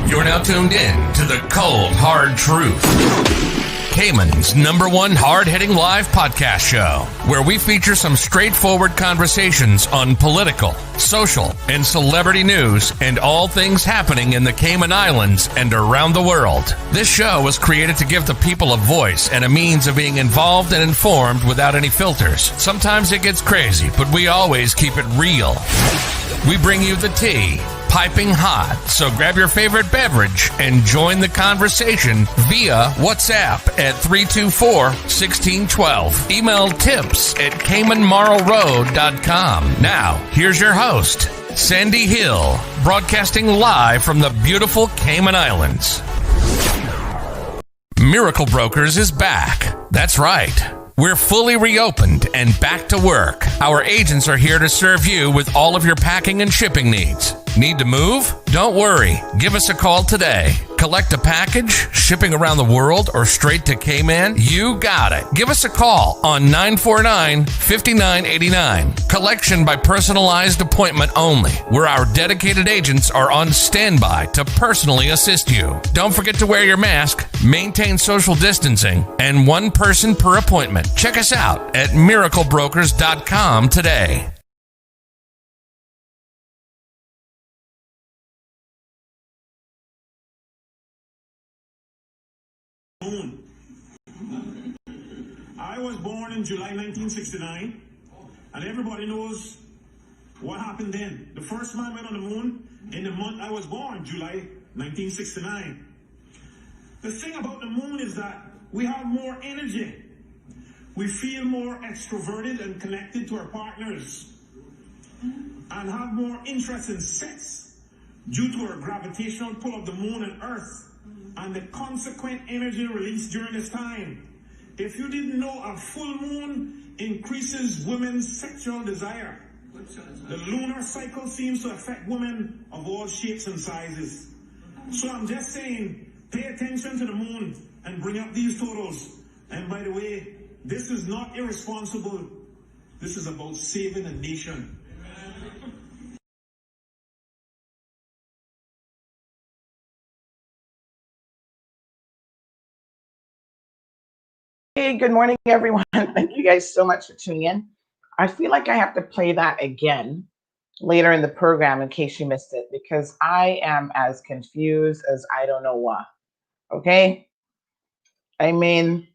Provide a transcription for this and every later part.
You're now tuned in to the Cold Hard Truth, Cayman's #1 hard-hitting live podcast show, where we feature some straightforward conversations on political, social, and celebrity news and all things happening in the Cayman Islands and around the world. This show was created to give the people a voice and a means of being involved and informed without any filters. Sometimes it gets crazy, but we always keep it real. We bring you the tea, piping hot, so grab your favorite beverage and join the conversation via WhatsApp at 324-1612. Email tips at CaymanMarlRoad.com. Now, here's your host, Sandy Hill, broadcasting live from the beautiful Cayman Islands. Miracle Brokers is back. That's right. We're fully reopened and back to work. Our agents are here to serve you with all of your packing and shipping needs. Need to move? Don't worry. Give us a call today. Collect a package, shipping around the world, or straight to Cayman? You got it. Give us a call on 949-5989. Collection by personalized appointment only, where our dedicated agents are on standby to personally assist you. Don't forget to wear your mask, maintain social distancing, and one person per appointment. Check us out at miraclebrokers.com today. I was born in July 1969, and everybody knows what happened then. The first man went on the moon in the month I was born, July 1969. The thing about the moon is that we have more energy. We feel more extroverted and connected to our partners, and have more interest in sex due to our gravitational pull of the moon and Earth, and the consequent energy released during this time. If you didn't know, a full moon increases women's sexual desire. The lunar cycle seems to affect women of all shapes and sizes. So I'm just saying, pay attention to the moon and bring up these totals. And by the way, this is not irresponsible. This is about saving a nation. Hey, good morning, everyone. Thank you guys so much for tuning in. I feel like I have to play that again later in the program in case you missed it, because I am as confused as I don't know what. Okay? I mean,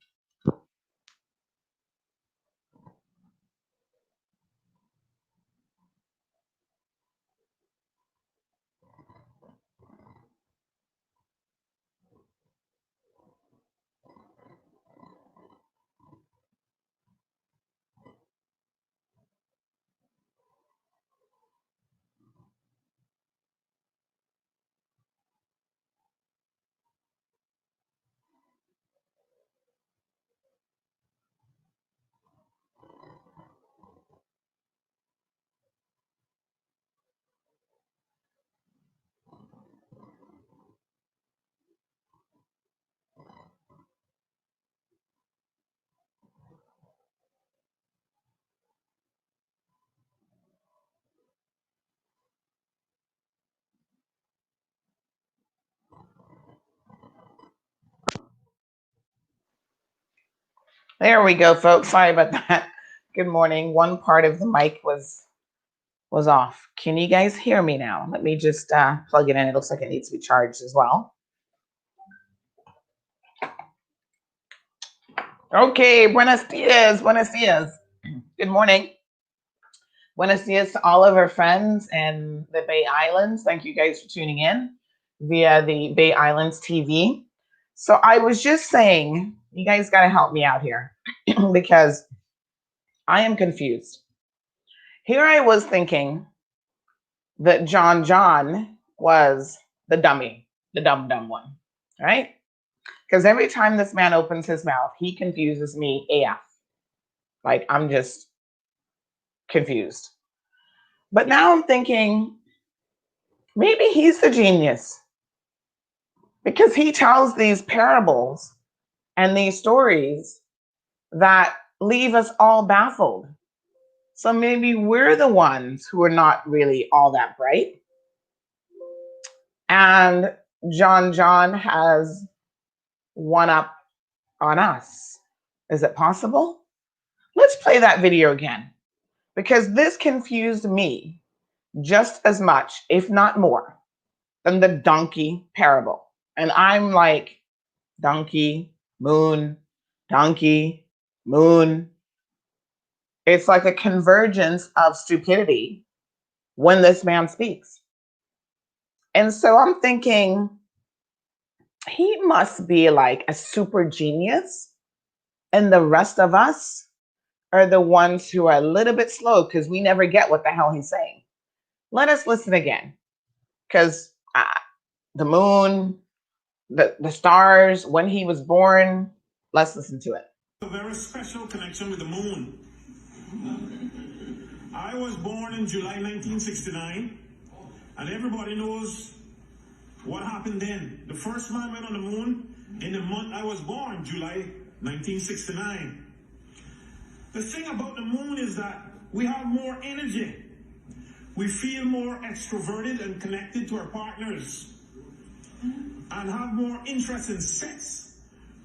there we go, folks. Sorry about that. Good morning. One part of the mic was off. Can you guys hear me now? Let me just plug it in. It looks like it needs to be charged as well. Okay, buenos dias, buenos dias. Good morning. Buenos dias to all of our friends in the Bay Islands. Thank you guys for tuning in via the Bay Islands TV. So I was just saying, you guys got to help me out here because I am confused. Here I was thinking that John was the dummy, the dumb one, right? Because every time this man opens his mouth, he confuses me AF. Like, I'm just confused. But now I'm thinking, maybe he's the genius, because he tells these parables and these stories that leave us all baffled. So maybe we're the ones who are not really all that bright. And John has one up on us. Is it possible? Let's play that video again, because this confused me just as much, if not more, than the donkey parable. And I'm like, donkey, moon, donkey, moon. It's like a convergence of stupidity when this man speaks. And so I'm thinking, he must be like a super genius, and the rest of us are the ones who are a little bit slow because we never get what the hell he's saying. Let us listen again, because the moon, the stars, when he was born, let's listen to it. A very special connection with the moon. I was born in July 1969, and everybody knows what happened then. The first man went on the moon in the month I was born, July 1969. The thing about the moon is that we have more energy. We feel more extroverted and connected to our partners, and have more interest in sex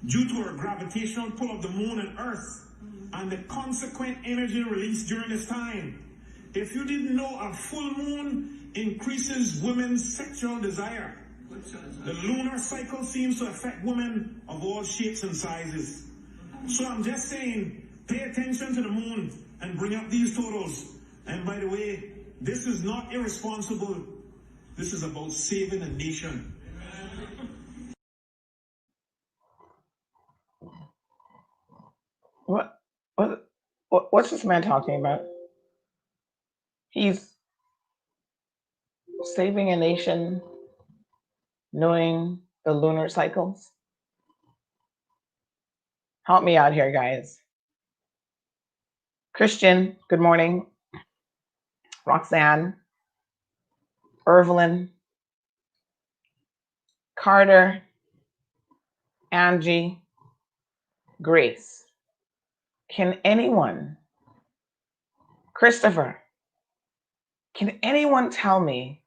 due to our gravitational pull of the moon and Earth and the consequent energy released during this time. If you didn't know, a full moon increases women's sexual desire. The lunar cycle seems to affect women of all shapes and sizes. So I'm just saying, pay attention to the moon and bring up these totals. And by the way, this is not irresponsible. This is about saving a nation. What's this man talking about? He's saving a nation, knowing the lunar cycles. Help me out here, guys. Christian, good morning. Roxanne, Evelyn, Carter, Angie, Grace. Can anyone, Christopher, can anyone tell me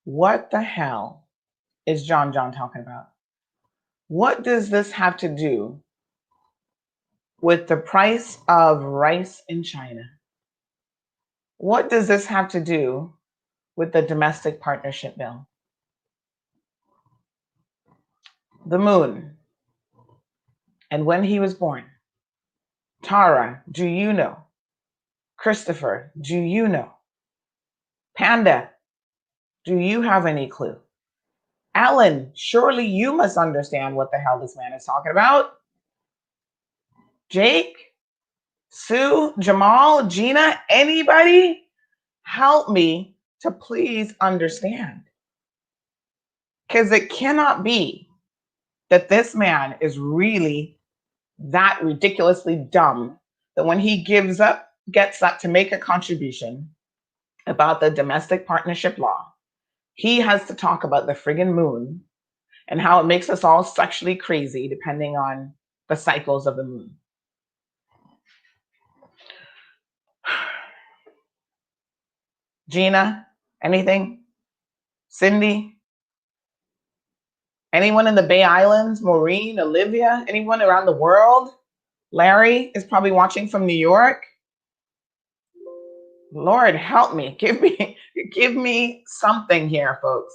what the hell is John talking about? What does this have to do with the price of rice in China? What does this have to do with the domestic partnership bill? The moon, and when he was born. Tara, do you know? Christopher, do you know? Panda, do you have any clue? Alan, surely you must understand what the hell this man is talking about. Jake, Sue, Jamal, Gina, anybody? Help me to please understand. Because it cannot be that this man is really that ridiculously dumb that when he gets up to make a contribution about the domestic partnership law, he has to talk about the friggin' moon and how it makes us all sexually crazy depending on the cycles of the moon. Gina, anything? Cindy? Anyone in the Bay Islands? Maureen, Olivia? Anyone around the world? Larry is probably watching from New York. Lord, help me. Give me something here, folks.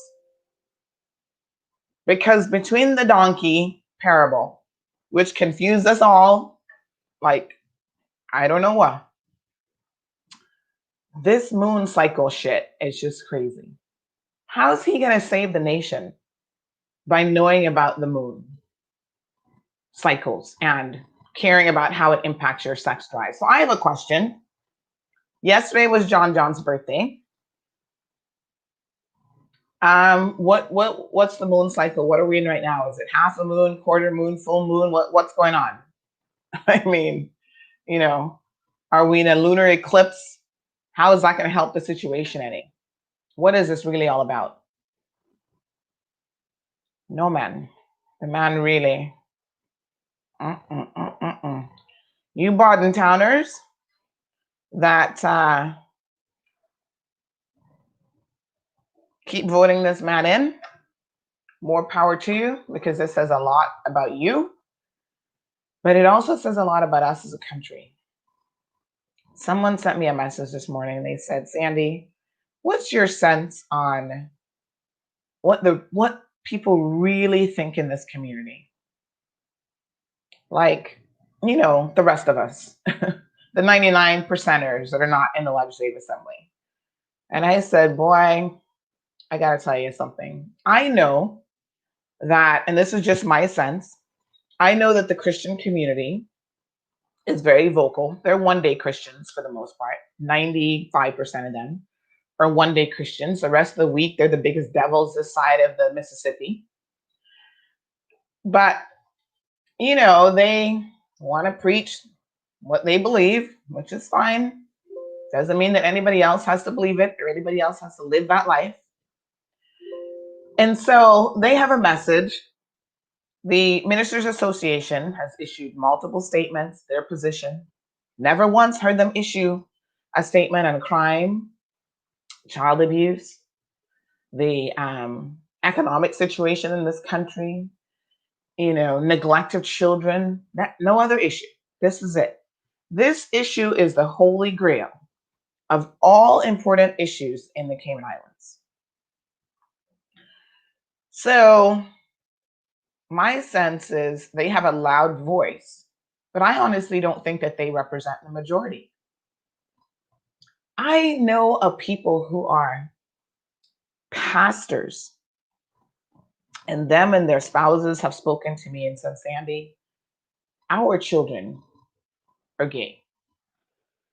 Because between the donkey parable, which confused us all, like, I don't know what, this moon cycle shit is just crazy. How's he going to save the nation by knowing about the moon cycles and caring about how it impacts your sex drive? So I have a question. Yesterday was John's birthday. What's the moon cycle? What are we in right now? Is it half a moon, quarter moon, full moon? What's going on? I mean, are we in a lunar eclipse? How is that going to help the situation any? What is this really all about? No, man. The man really. You Bardentowners that keep voting this man in, More power to you, because it says a lot about you, but it also says a lot about us as a country. Someone sent me a message this morning and they said, Sandy, what's your sense on what people really think in this community? Like, the rest of us, the 99 percenters that are not in the Legislative Assembly. And I said, boy, I got to tell you something. I know that, and this is just my sense, I know that the Christian community is very vocal. They're one-day Christians for the most part. 95% of them are one-day Christians. The rest of the week, they're the biggest devils this side of the Mississippi. But, they want to preach what they believe, which is fine. Doesn't mean that anybody else has to believe it or anybody else has to live that life. And so they have a message. The Ministers Association has issued multiple statements, their position. Never once heard them issue a statement on crime, child abuse, the economic situation in this country, neglect of children, no other issue. This is it. This issue is the holy grail of all important issues in the Cayman Islands. So my sense is they have a loud voice, but I honestly don't think that they represent the majority. I know of people who are pastors, and them and their spouses have spoken to me and said, Sandy, our children are gay.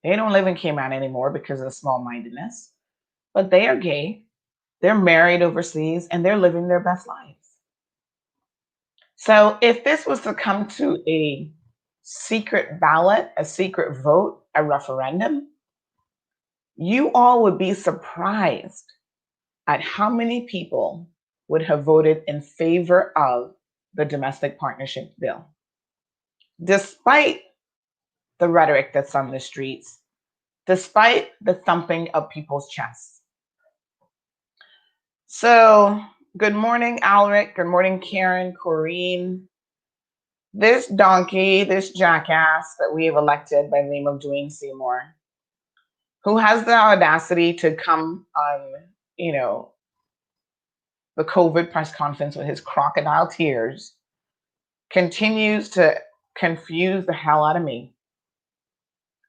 They don't live in Cayman anymore because of small-mindedness, but they are gay. They're married overseas and they're living their best lives. So if this was to come to a secret ballot, a secret vote, a referendum, you all would be surprised at how many people would have voted in favor of the domestic partnership bill, despite the rhetoric that's on the streets, despite the thumping of people's chests. So, good morning, Alric. Good morning, Karen, Corrine. This donkey, this jackass that we have elected by the name of Dwayne Seymour, who has the audacity to come on, the COVID press conference with his crocodile tears, continues to confuse the hell out of me.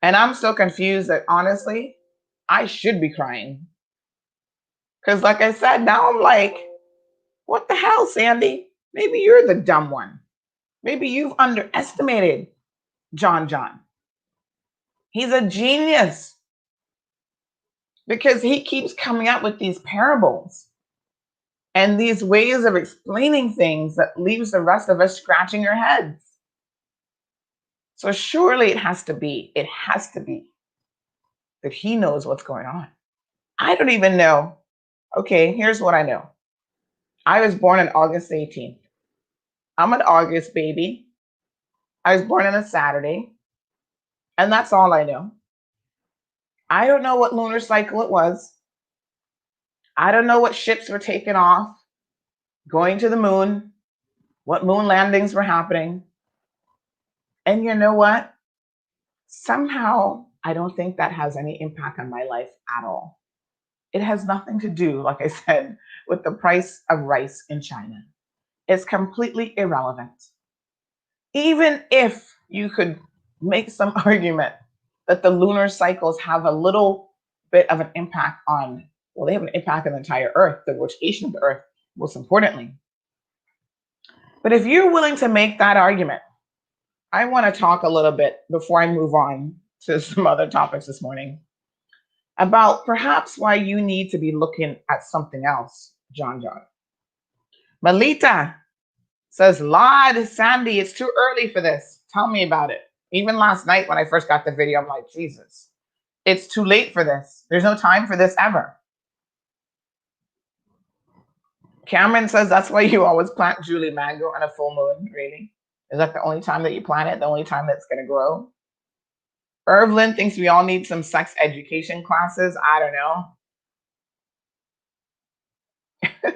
And I'm so confused that honestly, I should be crying. Because like I said, now I'm like, what the hell, Sandy? Maybe you're the dumb one. Maybe you've underestimated John. He's a genius because he keeps coming up with these parables and these ways of explaining things that leaves the rest of us scratching our heads. So surely it has to be that he knows what's going on. I don't even know. Okay, here's what I know. I was born on August 18th. I'm an August baby. I was born on a Saturday. And that's all I know. I don't know what lunar cycle it was. I don't know what ships were taking off, going to the moon, what moon landings were happening. And you know what? Somehow, I don't think that has any impact on my life at all. It has nothing to do, like I said, with the price of rice in China. It's completely irrelevant. Even if you could make some argument that the lunar cycles have a little bit of an impact on, well, they have an impact on the entire Earth, the rotation of the Earth, most importantly. But if you're willing to make that argument, I want to talk a little bit before I move on to some other topics this morning about perhaps why you need to be looking at something else, John. Melita says, Lord, Sandy, it's too early for this. Tell me about it. Even last night when I first got the video, I'm like, Jesus, it's too late for this. There's no time for this ever. Cameron says, that's why you always plant Julie mango on a full moon. Really? Is that the only time that you plant it? The only time that's going to grow? Irvlin thinks we all need some sex education classes. I don't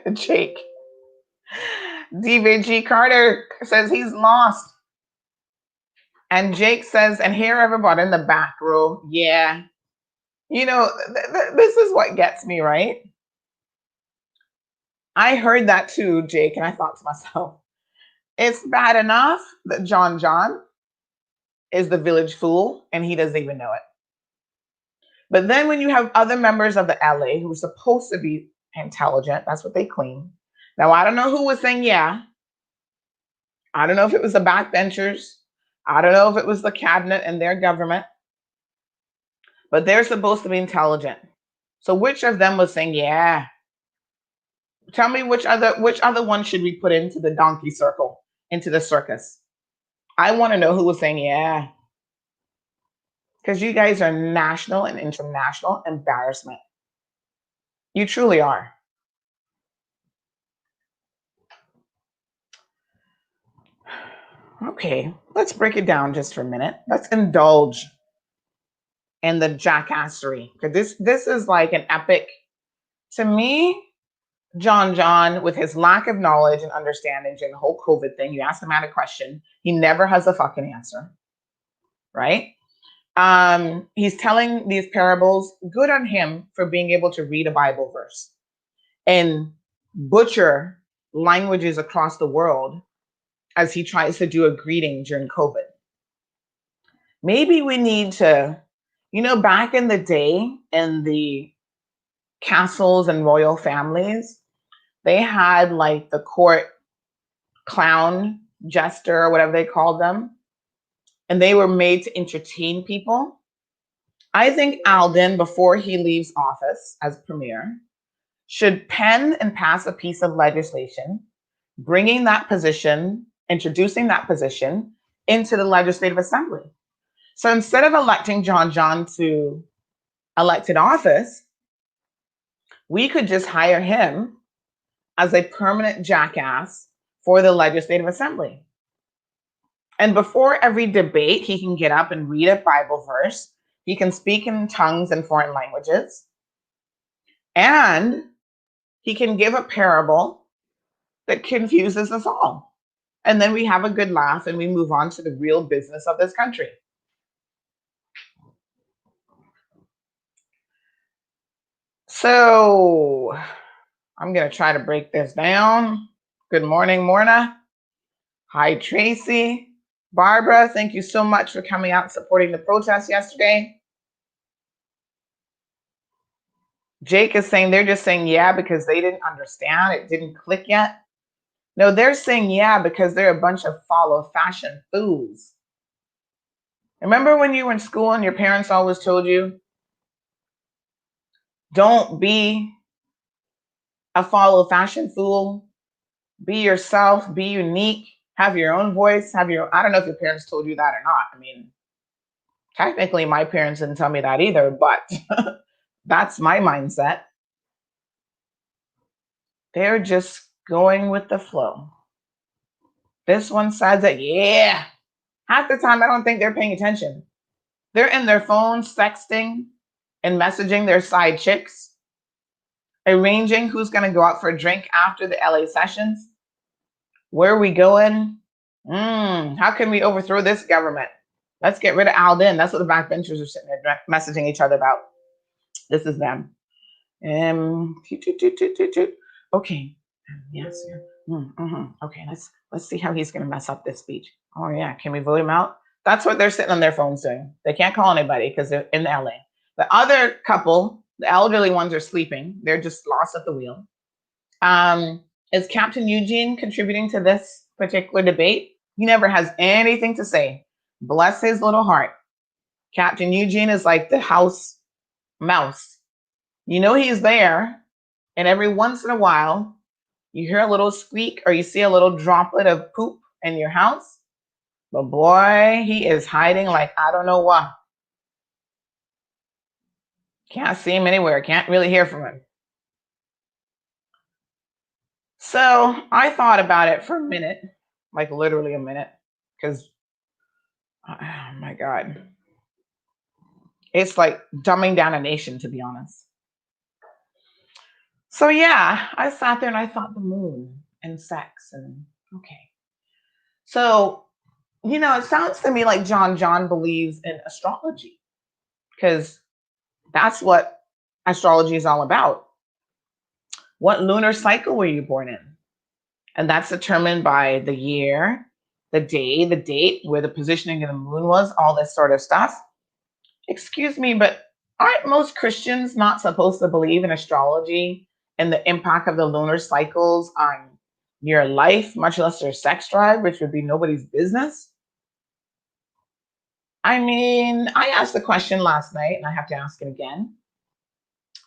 know. Jake. DVG Carter says he's lost. And Jake says, and here everybody in the back row. Yeah. You know, this is what gets me, right? I heard that too, Jake, and I thought to myself, it's bad enough that John is the village fool and he doesn't even know it. But then when you have other members of the LA who are supposed to be intelligent, that's what they claim. Now, I don't know who was saying yeah. I don't know if it was the backbenchers. I don't know if it was the cabinet and their government. But they're supposed to be intelligent. So which of them was saying yeah? Tell me which other one should we put into the donkey circle, into the circus? I want to know who was saying yeah. Because you guys are national and international embarrassment. You truly are. Okay, let's break it down just for a minute. Let's indulge in the jackassery. Because this is like an epic. To me, John, with his lack of knowledge and understanding during the whole COVID thing, you ask him a question, he never has a fucking answer, right? He's telling these parables. Good on him for being able to read a Bible verse and butcher languages across the world as he tries to do a greeting during COVID. Maybe we need to, back in the day in the castles and royal families, they had like the court clown, jester, or whatever they called them, and they were made to entertain people. I think Alden, before he leaves office as premier, should pen and pass a piece of legislation bringing that position, introducing that position into the Legislative Assembly. So instead of electing John to elected office, we could just hire him as a permanent jackass for the Legislative Assembly. And before every debate, he can get up and read a Bible verse. He can speak in tongues and foreign languages. And he can give a parable that confuses us all. And then we have a good laugh and we move on to the real business of this country. So I'm going to try to break this down. Good morning, Morna. Hi, Tracy. Barbara, thank you so much for coming out and supporting the protest yesterday. Jake is saying they're just saying yeah because they didn't understand. It didn't click yet. No, they're saying yeah because they're a bunch of follow fashion fools. Remember when you were in school and your parents always told you, don't be a follow fashion fool. Be yourself, be unique, have your own voice, I don't know if your parents told you that or not. I mean, technically my parents didn't tell me that either, but that's my mindset. They're just going with the flow. This one says that, yeah. Half the time, I don't think they're paying attention. They're in their phones, texting and messaging their side chicks, arranging who's going to go out for a drink after the LA sessions. Where are we going? How can we overthrow this government? Let's get rid of Alden. That's what the backbenchers are sitting there messaging each other about. This is them. Okay. Yes. Okay. Let's see how he's going to mess up this speech. Oh yeah. Can we vote him out? That's what they're sitting on their phones doing. They can't call anybody because they're in LA. The other couple, the elderly ones, are sleeping. They're just lost at the wheel. Is Captain Eugene contributing to this particular debate? He never has anything to say. Bless his little heart. Captain Eugene is like the house mouse. He's there, and every once in a while, you hear a little squeak or you see a little droplet of poop in your house. But boy, he is hiding like I don't know what. Can't see him anywhere. Can't really hear from him. So I thought about it for a minute, like literally a minute, because, oh my God, it's like dumbing down a nation, to be honest. So yeah, I sat there and I thought the moon and sex and okay. So, it sounds to me like John believes in astrology because that's what astrology is all about. What lunar cycle were you born in? And that's determined by the year, the day, the date, where the positioning of the moon was, all this sort of stuff. Excuse me, but aren't most Christians not supposed to believe in astrology and the impact of the lunar cycles on your life, much less your sex drive, which would be nobody's business? I mean, I asked the question last night and I have to ask it again.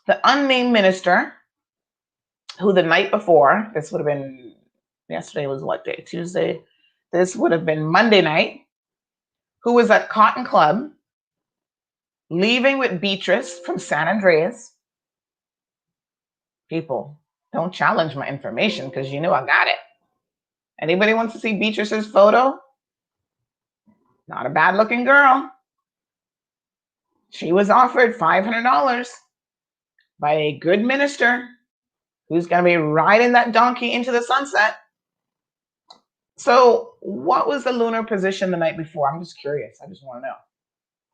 The unnamed minister, who the night before, this would have been, yesterday was what day? Tuesday. This would have been Monday night, who was at Cotton Club, leaving with Beatrice from San Andreas. People, don't challenge my information because you know I got it. Anybody wants to see Beatrice's photo? Not a bad looking girl. She was offered $500 by a good minister who's going to be riding that donkey into the sunset. So what was the lunar position the night before? I'm just curious. I just want to know.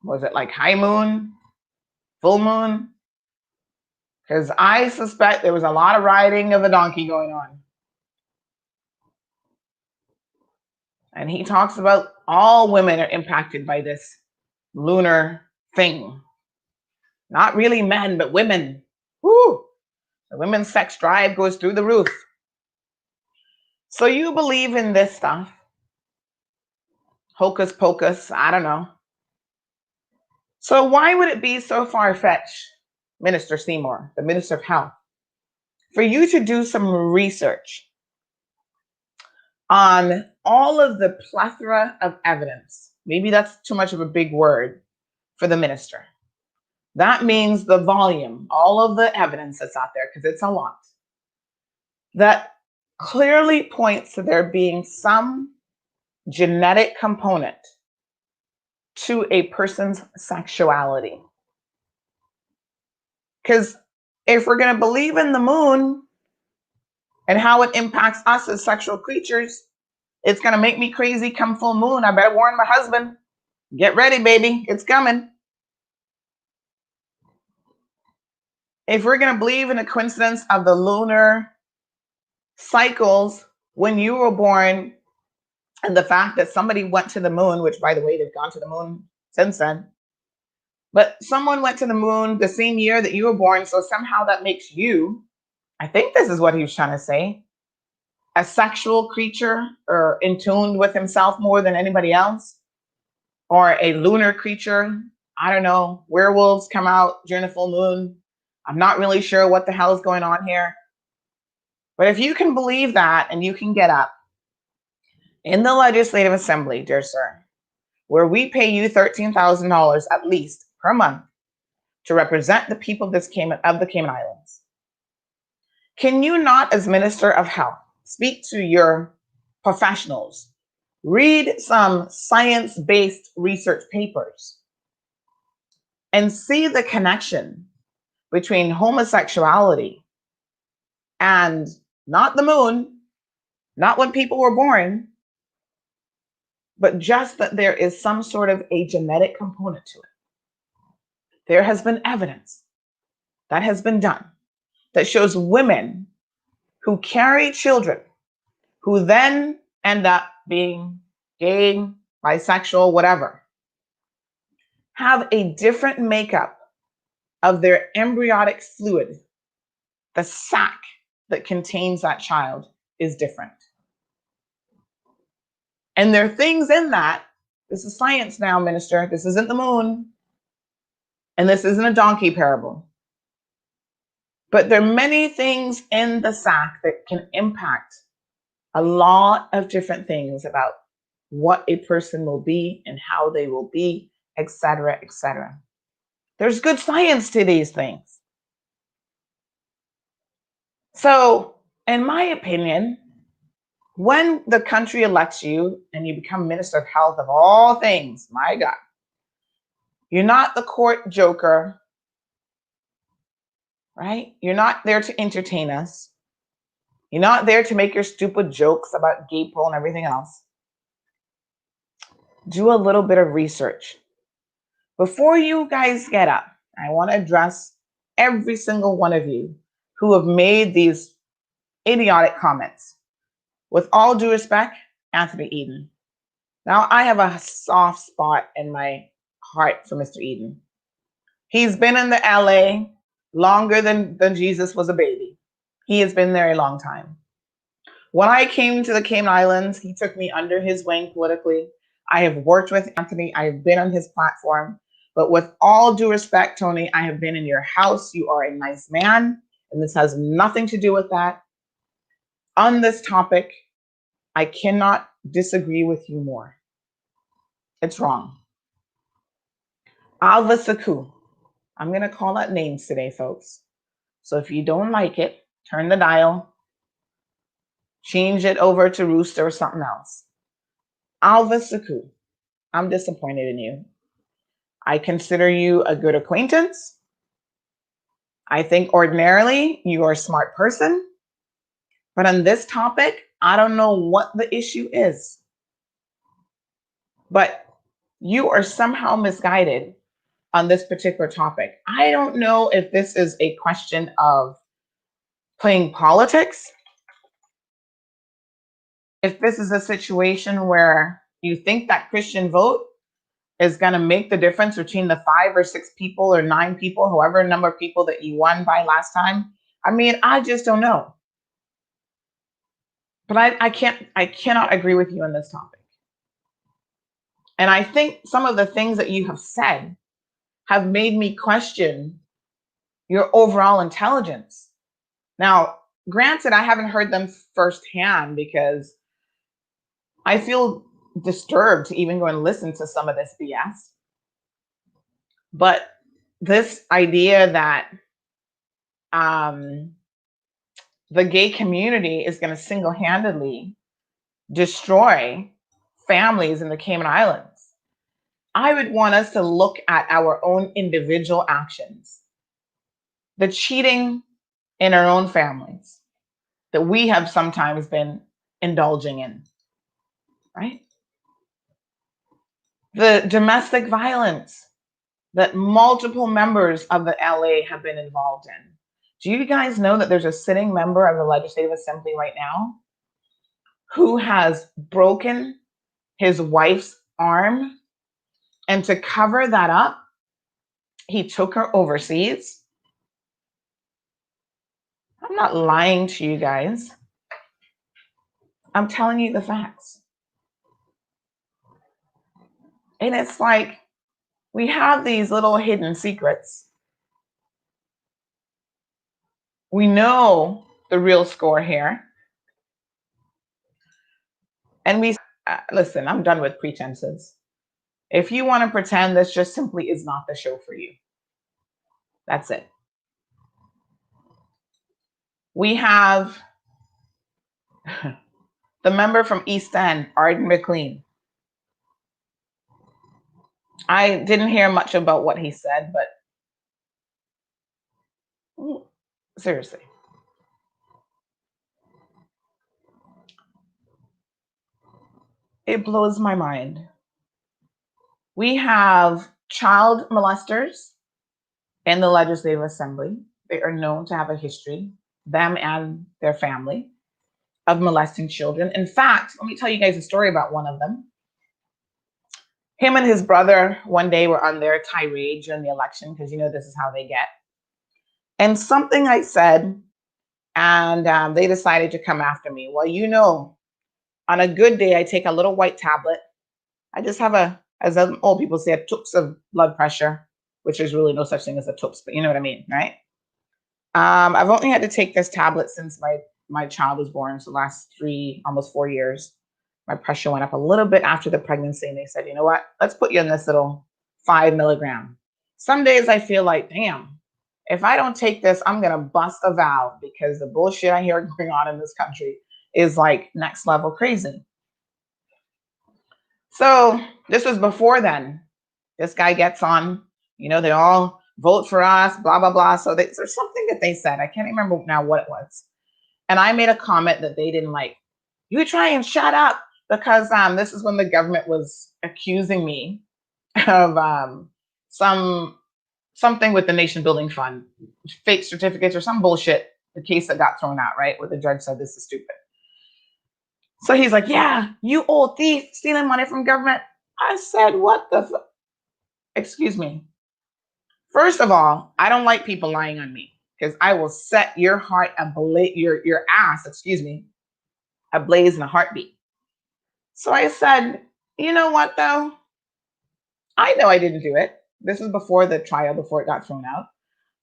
Was it like high moon, full moon? Because I suspect there was a lot of riding of the donkey going on. And he talks about all women are impacted by this lunar thing. Not really men, but women. Woo! The women's sex drive goes through the roof. So you believe in this stuff? Hocus pocus, I don't know. So why would it be so far-fetched, Minister Seymour, the Minister of Health, for you to do some research on all of the plethora of evidence? Maybe that's too much of a big word for the minister. That means the volume, all of the evidence that's out there, because it's a lot, that clearly points to there being some genetic component to a person's sexuality. Because if we're going to believe in the moon and how it impacts us as sexual creatures, it's going to make me crazy come full moon. I better warn my husband. Get ready, baby. It's coming. If we're going to believe in the coincidence of the lunar cycles when you were born and the fact that somebody went to the moon, which by the way, they've gone to the moon since then, but someone went to the moon the same year that you were born. So somehow that makes you, I think this is what he was trying to say, a sexual creature or in tune with himself more than anybody else, or a lunar creature. I don't know. Werewolves come out during the full moon. I'm not really sure what the hell is going on here. But if you can believe that and you can get up in the Legislative Assembly, dear sir, where we pay you $13,000 at least per month to represent the people of the Cayman Islands, can you not, as Minister of Health, speak to your professionals, read some science-based research papers, and see the connection between homosexuality and not the moon, not when people were born, but just that there is some sort of a genetic component to it? There has been evidence that has been done that shows women who carry children who then end up being gay, bisexual, whatever, have a different makeup of their embryonic fluid. The sac that contains that child is different. And there are things in that. This is science now, minister. This isn't the moon. And this isn't a donkey parable. But there are many things in the sac that can impact a lot of different things about what a person will be and how they will be, etc., etc. There's good science to these things. So, in my opinion, when the country elects you and you become Minister of Health of all things, my God, you're not the court joker, right? You're not there to entertain us. You're not there to make your stupid jokes about gay porn and everything else. Do a little bit of research. Before you guys get up, I want to address every single one of you who have made these idiotic comments. With all due respect, Anthony Eden. Now, I have a soft spot in my heart for Mr. Eden. He's been in the LA longer than Jesus was a baby. He has been there a long time. When I came to the Cayman Islands, he took me under his wing politically. I have worked with Anthony. I have been on his platform. But with all due respect, Tony, I have been in your house. You are a nice man, and this has nothing to do with that. On this topic, I cannot disagree with you more. It's wrong. Alva Saku. I'm going to call out names today, folks. So if you don't like it, turn the dial, change it over to Rooster or something else. Alva Saku, I'm disappointed in you. I consider you a good acquaintance. I think ordinarily you are a smart person. But on this topic, I don't know what the issue is. But you are somehow misguided on this particular topic. I don't know if this is a question of playing politics, if this is a situation where you think that Christian vote is going to make the difference between the 5 or 6 people or 9 people, however number of people that you won by last time. I mean, I just don't know. But I cannot agree with you on this topic. And I think some of the things that you have said have made me question your overall intelligence. Now, granted, I haven't heard them firsthand because I feel disturbed to even go and listen to some of this BS. But this idea that the gay community is going to single-handedly destroy families in the Cayman Islands, I would want us to look at our own individual actions, the cheating in our own families that we have sometimes been indulging in, right? The domestic violence that multiple members of the LA have been involved in. Do you guys know that there's a sitting member of the Legislative Assembly right now who has broken his wife's arm, and to cover that up, he took her overseas? I'm not lying to you guys. I'm telling you the facts. And it's like we have these little hidden secrets. We know the real score here. And we listen, I'm done with pretenses. If you want to pretend, this just simply is not the show for you. That's it. We have the member from East End, Arden McLean. I didn't hear much about what he said, but seriously. It blows my mind. We have child molesters in the Legislative Assembly. They are known to have a history, them and their family, of molesting children. In fact, let me tell you guys a story about one of them. Him and his brother one day were on their tirade during the election, because you know this is how they get. And something I said, and they decided to come after me. Well, you know, on a good day, I take a little white tablet. I just have as old people say, a toops of blood pressure, which is really no such thing as a toops, but you know what I mean, right? I've only had to take this tablet since my child was born, so the last 3, almost 4 years. My pressure went up a little bit after the pregnancy, and they said, you know what, let's put you in this little 5 milligram. Some days I feel like, damn, if I don't take this, I'm gonna bust a valve, because the bullshit I hear going on in this country is like next level crazy. So this was before then. This guy gets on, you know, they all vote for us, blah, blah, blah. So there's something that they said. I can't remember now what it was. And I made a comment that they didn't like. You try and shut up, because this is when the government was accusing me of something with the Nation Building Fund, fake certificates or some bullshit, the case that got thrown out, right? Where the judge said this is stupid. So he's like, yeah, you old thief stealing money from government. I said, what the excuse me. First of all, I don't like people lying on me, because I will set your heart ablaze, your ass, ablaze in a heartbeat. So I said, you know what though? I know I didn't do it. This is before the trial, before it got thrown out.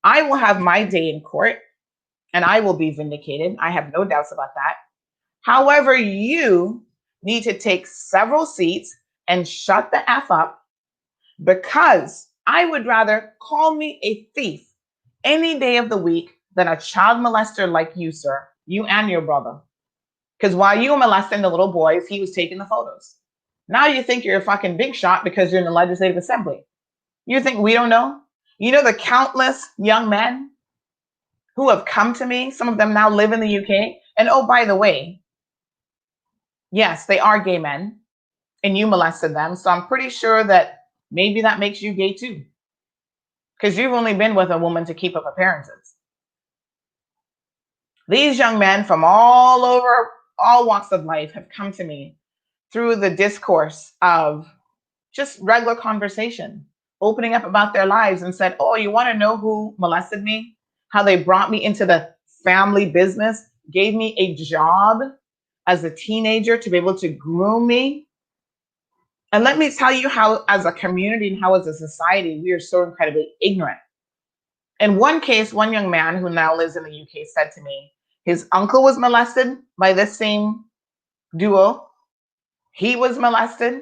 I will have my day in court and I will be vindicated. I have no doubts about that. However, you need to take several seats and shut the F up, because I would rather call me a thief any day of the week than a child molester like you, sir, you and your brother. Because while you were molesting the little boys, he was taking the photos. Now you think you're a fucking big shot because you're in the legislative assembly. You think we don't know? You know the countless young men who have come to me, some of them now live in the UK. And oh, by the way, yes, they are gay men and you molested them. So I'm pretty sure that maybe that makes you gay too, because you've only been with a woman to keep up appearances. These young men from all over, all walks of life have come to me through the discourse of just regular conversation, opening up about their lives, and said, oh, you want to know who molested me? How they brought me into the family business, gave me a job as a teenager to be able to groom me. And let me tell you how, as a community and how as a society, we are so incredibly ignorant. In one case, one young man who now lives in the UK said to me, his uncle was molested by this same duo. He was molested.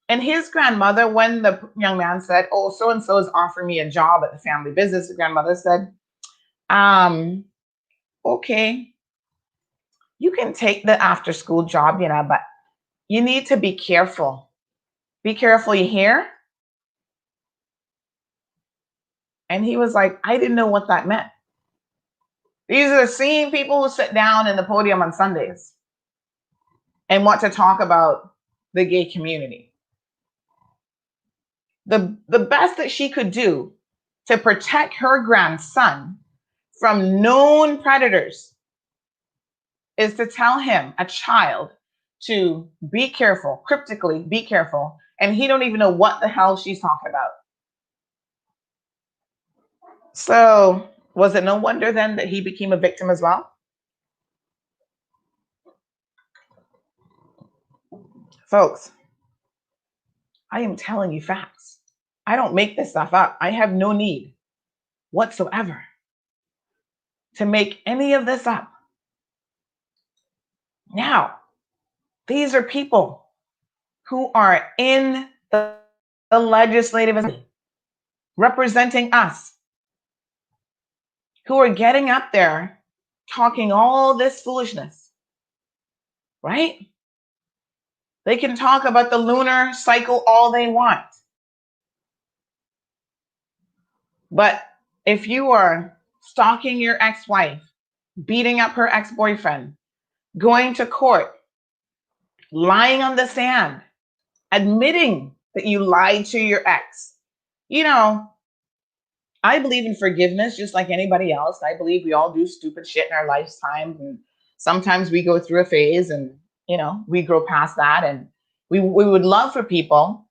And his grandmother, when the young man said, oh, so-and-so is offering me a job at the family business, the grandmother said, okay, you can take the after school job, but you need to be careful. Be careful, you hear? And he was like, I didn't know what that meant. These are the same people who sit down in the podium on Sundays and want to talk about the gay community. The best that she could do to protect her grandson from known predators is to tell him, a child, to be careful, cryptically be careful, and he don't even know what the hell she's talking about. So was it no wonder then that he became a victim as well? Folks, I am telling you facts. I don't make this stuff up. I have no need whatsoever to make any of this up. Now, these are people who are in the legislative assembly representing us, who are getting up there talking all this foolishness, right? They can talk about the lunar cycle all they want. But if you are stalking your ex-wife, beating up her ex-boyfriend, going to court, lying on the stand, admitting that you lied to your ex, I believe in forgiveness just like anybody else. I believe we all do stupid shit in our lifetime. And sometimes we go through a phase and, we grow past that. And we would love for people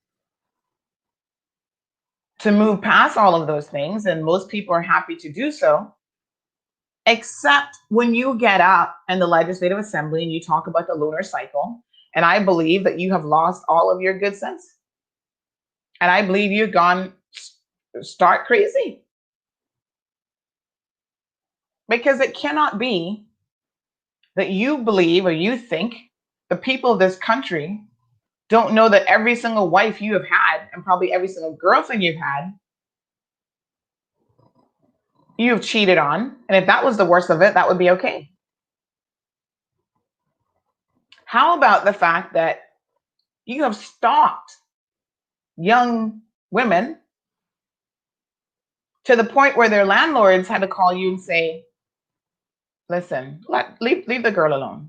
to move past all of those things. And most people are happy to do so. Except when you get up in the legislative assembly and you talk about the lunar cycle. And I believe that you have lost all of your good sense. And I believe you've gone stark crazy. Because it cannot be that you believe or you think the people of this country don't know that every single wife you have had and probably every single girlfriend you've had, you've cheated on. And if that was the worst of it, that would be okay. How about the fact that you have stalked young women to the point where their landlords had to call you and say, Listen, leave the girl alone.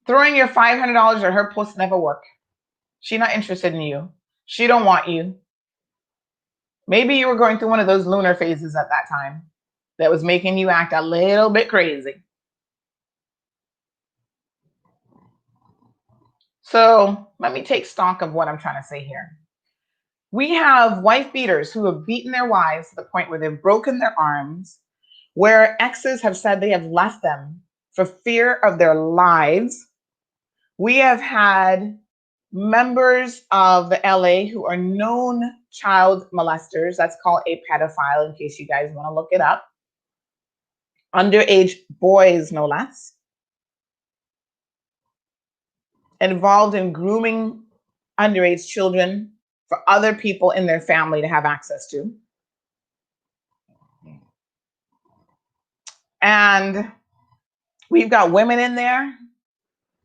Throwing your $500 at her post never work. She not interested in you. She don't want you. Maybe you were going through one of those lunar phases at that time that was making you act a little bit crazy. So let me take stock of what I'm trying to say here. We have wife beaters who have beaten their wives to the point where they've broken their arms, where exes have said they have left them for fear of their lives. We have had members of the LA who are known child molesters. That's called a pedophile, in case you guys want to look it up. Underage boys, no less. Involved in grooming underage children for other people in their family to have access to. And we've got women in there.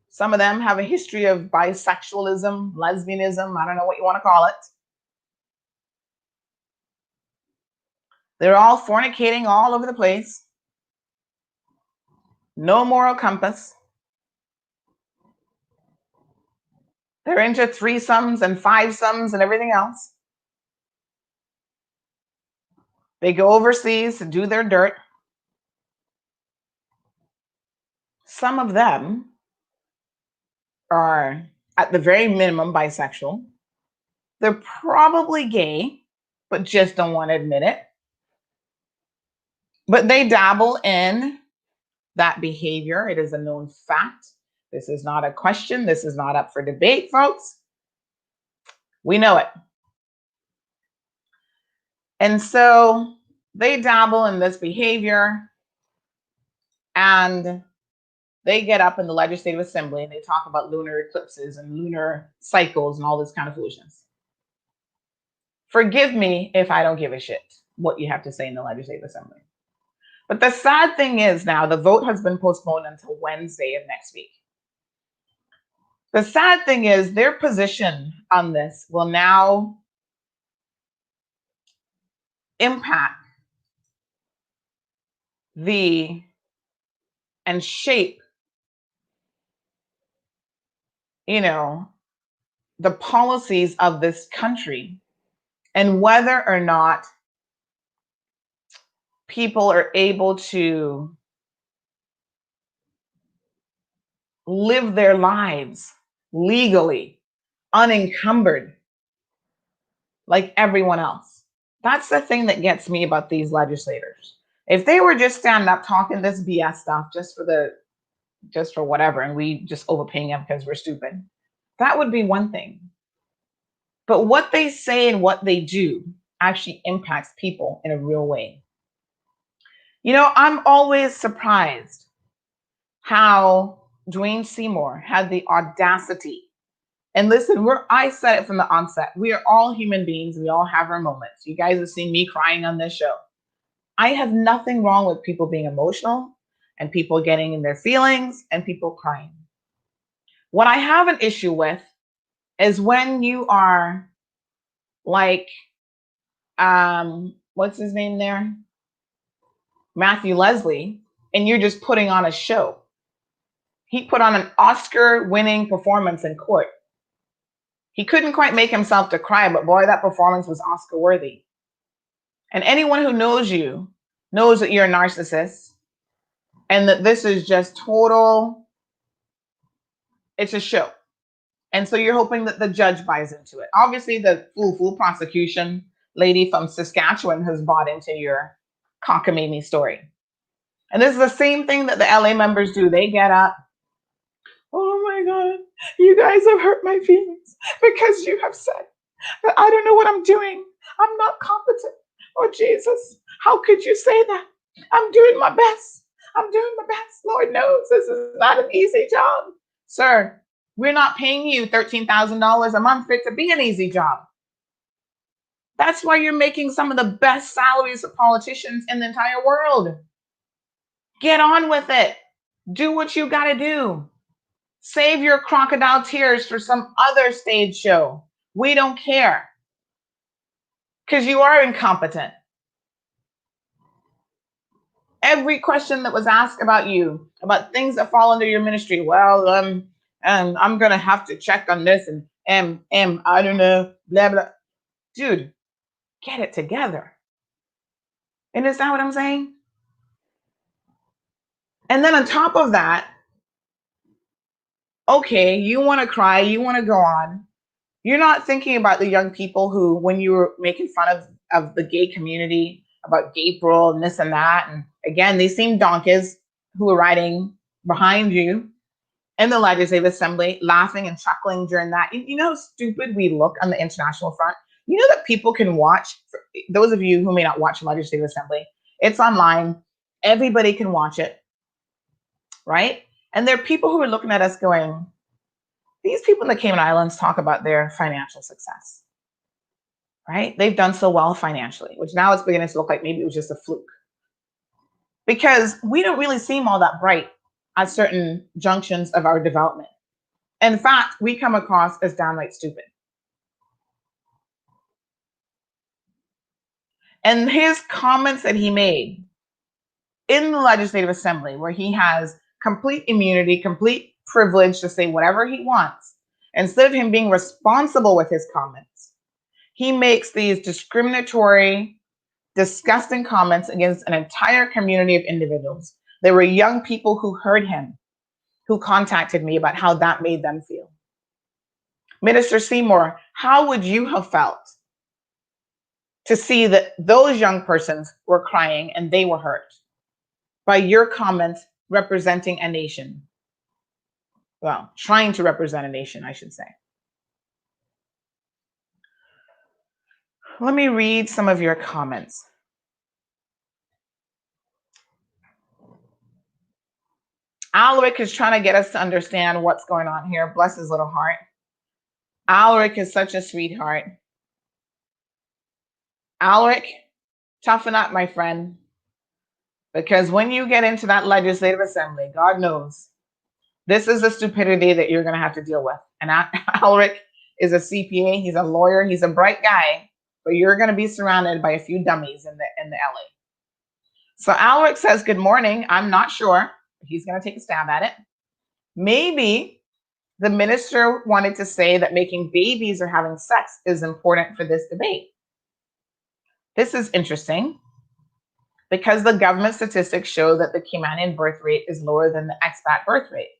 Some of them have a history of bisexualism, lesbianism, I don't know what you want to call it. They're all fornicating all over the place. No moral compass. They're into threesomes and fivesomes and everything else. They go overseas to do their dirt. Some of them are, at the very minimum, bisexual. They're probably gay, but just don't want to admit it. But they dabble in that behavior. It is a known fact. This is not a question. This is not up for debate, folks. We know it. And so they dabble in this behavior, and they get up in the Legislative Assembly and they talk about lunar eclipses and lunar cycles and all this kind of foolishness. Forgive me if I don't give a shit what you have to say in the Legislative Assembly. But the sad thing is now the vote has been postponed until Wednesday of next week. The sad thing is their position on this will now impact and shape, the policies of this country and whether or not people are able to live their lives legally, unencumbered, like everyone else. That's the thing that gets me about these legislators. If they were just standing up talking this BS stuff just for whatever, and we just overpaying them because we're stupid, that would be one thing. But what they say and what they do actually impacts people in a real way. I'm always surprised how Dwayne Seymour had the audacity. And listen, I said it from the onset. We are all human beings. We all have our moments. You guys have seen me crying on this show. I have nothing wrong with people being emotional and people getting in their feelings and people crying. What I have an issue with is when you are like, what's his name there? Matthew Leslie, and you're just putting on a show. He put on an Oscar-winning performance in court. He couldn't quite make himself to cry, but boy, that performance was Oscar-worthy. And anyone who knows you knows that you're a narcissist and that this is just total, it's a show. And so you're hoping that the judge buys into it. Obviously, the fool prosecution lady from Saskatchewan has bought into your cockamamie story. And this is the same thing that the LA members do. They get up. Oh my God, you guys have hurt my feelings because you have said that I don't know what I'm doing. I'm not competent. Oh, Jesus, how could you say that? I'm doing my best. I'm doing my best. Lord knows this is not an easy job. Sir, we're not paying you $13,000 a month for it to be an easy job. That's why you're making some of the best salaries of politicians in the entire world. Get on with it. Do what you got to do. Save your crocodile tears for some other stage show. We don't care. Because you are incompetent. Every question that was asked about you, about things that fall under your ministry. Well, and I'm gonna have to check on this and I don't know, blah blah. Dude, get it together. Understand what I'm saying? And then on top of that, okay, you want to cry, you want to go on. You're not thinking about the young people who, when you were making fun of the gay community, about April and this and that, and again, these same donkeys who were riding behind you in the Legislative Assembly, laughing and chuckling during that. You know how stupid we look on the international front? You know that people can watch, those of you who may not watch the Legislative Assembly, it's online. Everybody can watch it, right? And there are people who are looking at us going, these people in the Cayman Islands talk about their financial success, right? They've done so well financially, which now it's beginning to look like maybe it was just a fluke. Because we don't really seem all that bright at certain junctions of our development. In fact, we come across as downright stupid. And his comments that he made in the Legislative Assembly, where he has complete immunity, complete privilege to say whatever he wants, instead of him being responsible with his comments, he makes these discriminatory, disgusting comments against an entire community of individuals. There were young people who heard him, who contacted me about how that made them feel. Minister Seymour, how would you have felt to see that those young persons were crying and they were hurt by your comments representing a nation? Well, trying to represent a nation, I should say. Let me read some of your comments. Alaric is trying to get us to understand what's going on here. Bless his little heart. Alaric is such a sweetheart. Alaric, toughen up, my friend. Because when you get into that Legislative Assembly, God knows, this is the stupidity that you're going to have to deal with. And Alaric is a CPA. He's a lawyer. He's a bright guy. But you're going to be surrounded by a few dummies in the LA. So Alaric says, good morning. I'm not sure. He's going to take a stab at it. Maybe the minister wanted to say that making babies or having sex is important for this debate. This is interesting because the government statistics show that the Caymanian birth rate is lower than the expat birth rate.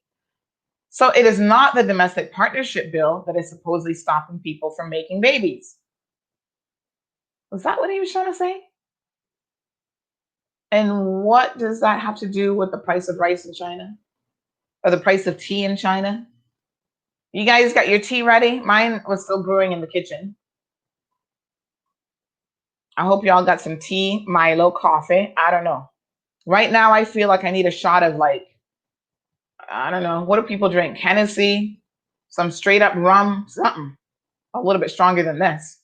So it is not the domestic partnership bill that is supposedly stopping people from making babies. Was that what he was trying to say? And what does that have to do with the price of rice in China? Or the price of tea in China? You guys got your tea ready? Mine was still brewing in the kitchen. I hope y'all got some tea, Milo, coffee. I don't know. Right now, I feel like I need a shot of I don't know. What do people drink? Hennessy, some straight up rum, something a little bit stronger than this.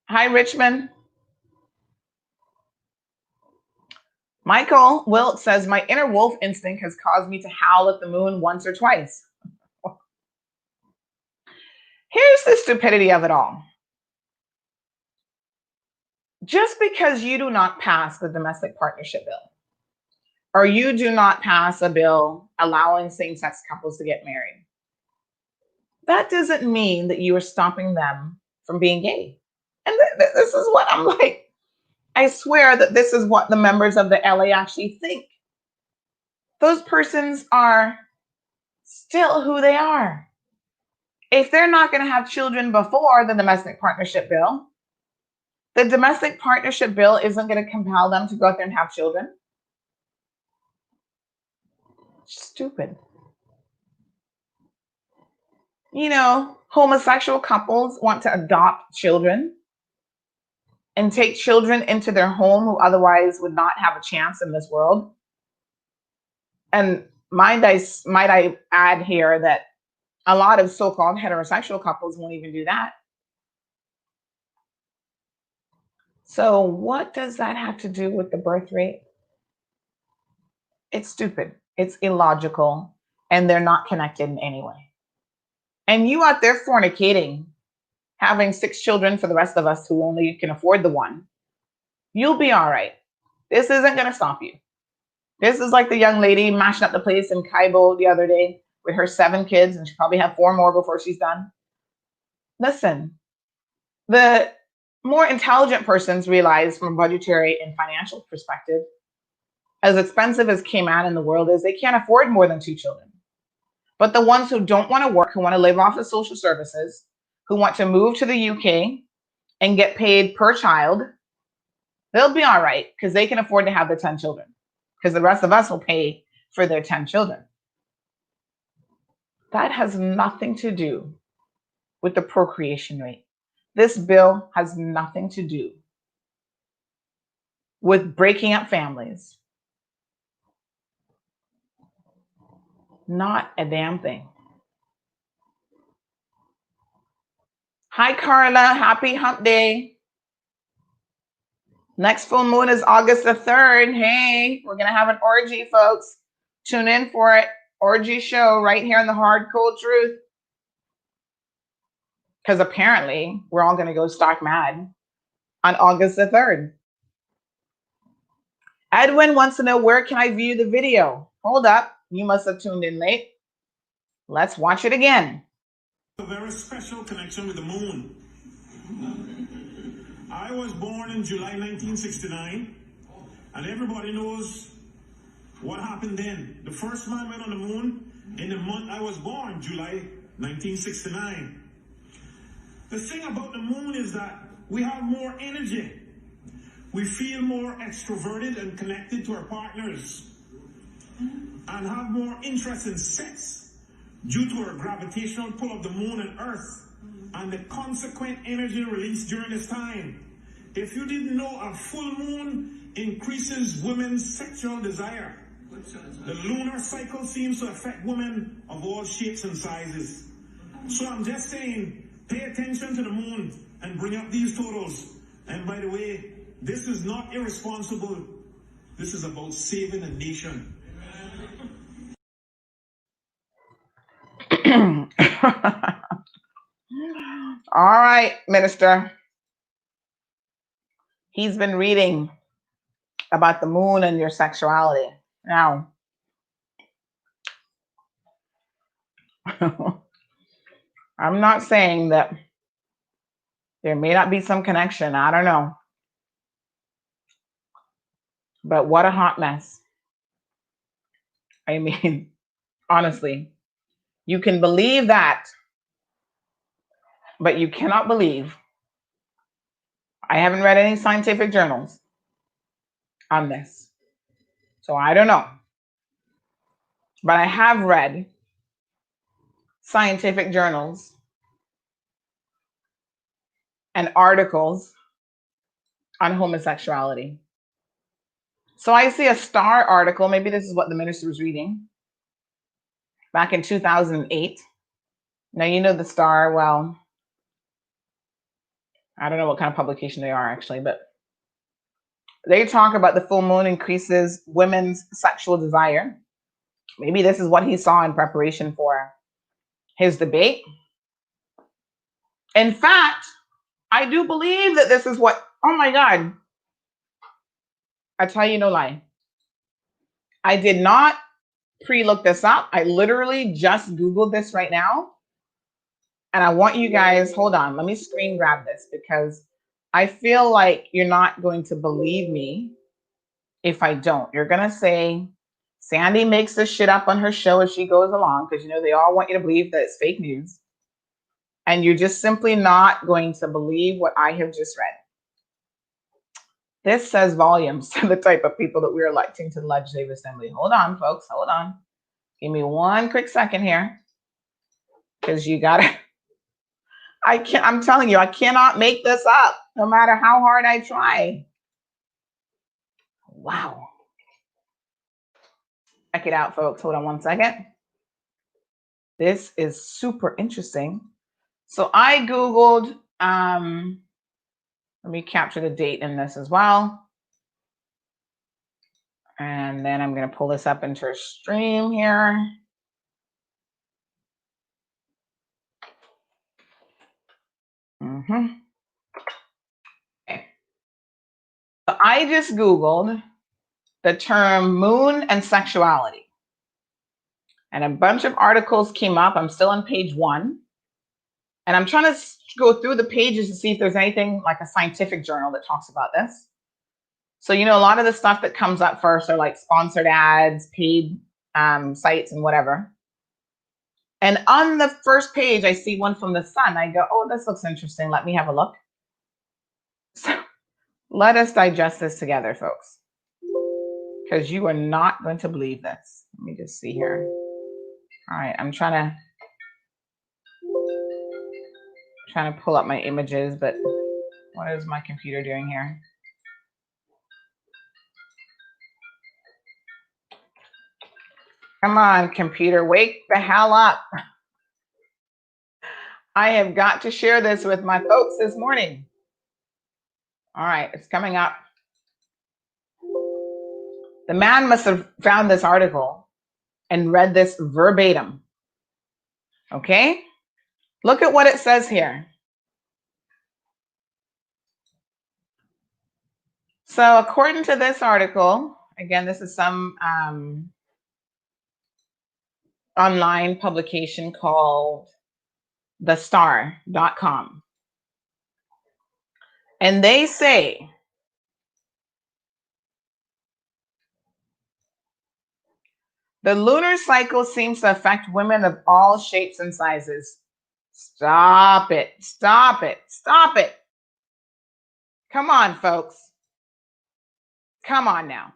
Hi, Richmond. Michael Wilt says, my inner wolf instinct has caused me to howl at the moon once or twice. Here's the stupidity of it all. Just because you do not pass the domestic partnership bill, or you do not pass a bill allowing same-sex couples to get married, that doesn't mean that you are stopping them from being gay. And this is what I'm like, I swear that this is what the members of the LA actually think. Those persons are still who they are. If they're not going to have children before the domestic partnership bill, the domestic partnership bill isn't going to compel them to go out there and have children. Stupid. You know, homosexual couples want to adopt children and take children into their home who otherwise would not have a chance in this world. And might I add here that a lot of so-called heterosexual couples won't even do that. So what does that have to do with the birth rate? It's stupid. It's illogical. And they're not connected in any way. And you out there fornicating, having 6 children for the rest of us who only can afford the one. You'll be all right. This isn't going to stop you. This is like the young lady mashing up the place in Cayman the other day with her 7 kids, and she'll probably have 4 more before she's done. Listen, the more intelligent persons realize from a budgetary and financial perspective, as expensive as Cayman in the world is, they can't afford more than 2 children. But the ones who don't want to work, who want to live off of social services, who want to move to the UK and get paid per child, they'll be all right because they can afford to have the 10 children, because the rest of us will pay for their 10 children. That has nothing to do with the procreation rate. This bill has nothing to do with breaking up families. Not a damn thing. Hi, Carla. Happy hump day. Next full moon is August the 3rd. Hey, we're going to have an orgy, folks. Tune in for it. Orgy show right here on the Hard Cold Truth. Because apparently we're all going to go stark mad on August the 3rd. Edwin wants to know, where can I view the video? Hold up. You must have tuned in late. Let's watch it again. A very special connection with the moon. I was born in July 1969, and everybody knows what happened then. The first man went on the moon in the month I was born, July 1969. The thing about the moon is that we have more energy. We feel more extroverted and connected to our partners, and have more interest in sex due to our gravitational pull of the moon and Earth and the consequent energy released during this time. If you didn't know, a full moon increases women's sexual desire. The lunar cycle seems to affect women of all shapes and sizes. So I'm just saying, pay attention to the moon and bring up these totals. And by the way, this is not irresponsible. This is about saving a nation. All right, Minister. He's been reading about the moon and your sexuality. Now, I'm not saying that there may not be some connection. I don't know. But what a hot mess. I mean, honestly, you can believe that, but you cannot believe. I haven't read any scientific journals on this, so I don't know. But I have read scientific journals and articles on homosexuality. So I see a Star article, maybe this is what the minister was reading, back in 2008. Now, you know the Star, well, I don't know what kind of publication they are actually, but they talk about the full moon increases women's sexual desire. Maybe this is what he saw in preparation for his debate. In fact, I do believe that this is what, oh my God, I tell you no lie. I did not pre-look this up. I literally just Googled this right now. And I want you guys, hold on, let me screen grab this because I feel like you're not going to believe me if I don't. You're going to say, Sandy makes this shit up on her show as she goes along, because you know they all want you to believe that it's fake news. And you're just simply not going to believe what I have just read. This says volumes to the type of people that we're electing to the Legislative Assembly. Hold on, folks, hold on. Give me one quick second here. Because you gotta, I'm telling you, I cannot make this up, no matter how hard I try. Wow. Check it out, folks. Hold on one second. This is super interesting. So I Googled, let me capture the date in this as well. And then I'm going to pull this up into a stream here. Okay. So I just Googled the term moon and sexuality, and a bunch of articles came up. I'm still on page 1, and I'm trying to go through the pages to see if there's anything like a scientific journal that talks about this. So, a lot of the stuff that comes up first are like sponsored ads, paid sites, and whatever. And on the first page, I see one from the Sun. I go, oh, this looks interesting. Let me have a look. So let us digest this together, folks, because you are not going to believe this. Let me just see here. All right, I'm trying to pull up my images, but what is my computer doing here? Come on, computer, wake the hell up. I have got to share this with my folks this morning. All right, it's coming up. The man must have found this article and read this verbatim. Okay? Look at what it says here. So according to this article, again, this is some online publication called thestar.com. And they say the lunar cycle seems to affect women of all shapes and sizes. Stop it. Stop it. Stop it. Come on, folks. Come on now.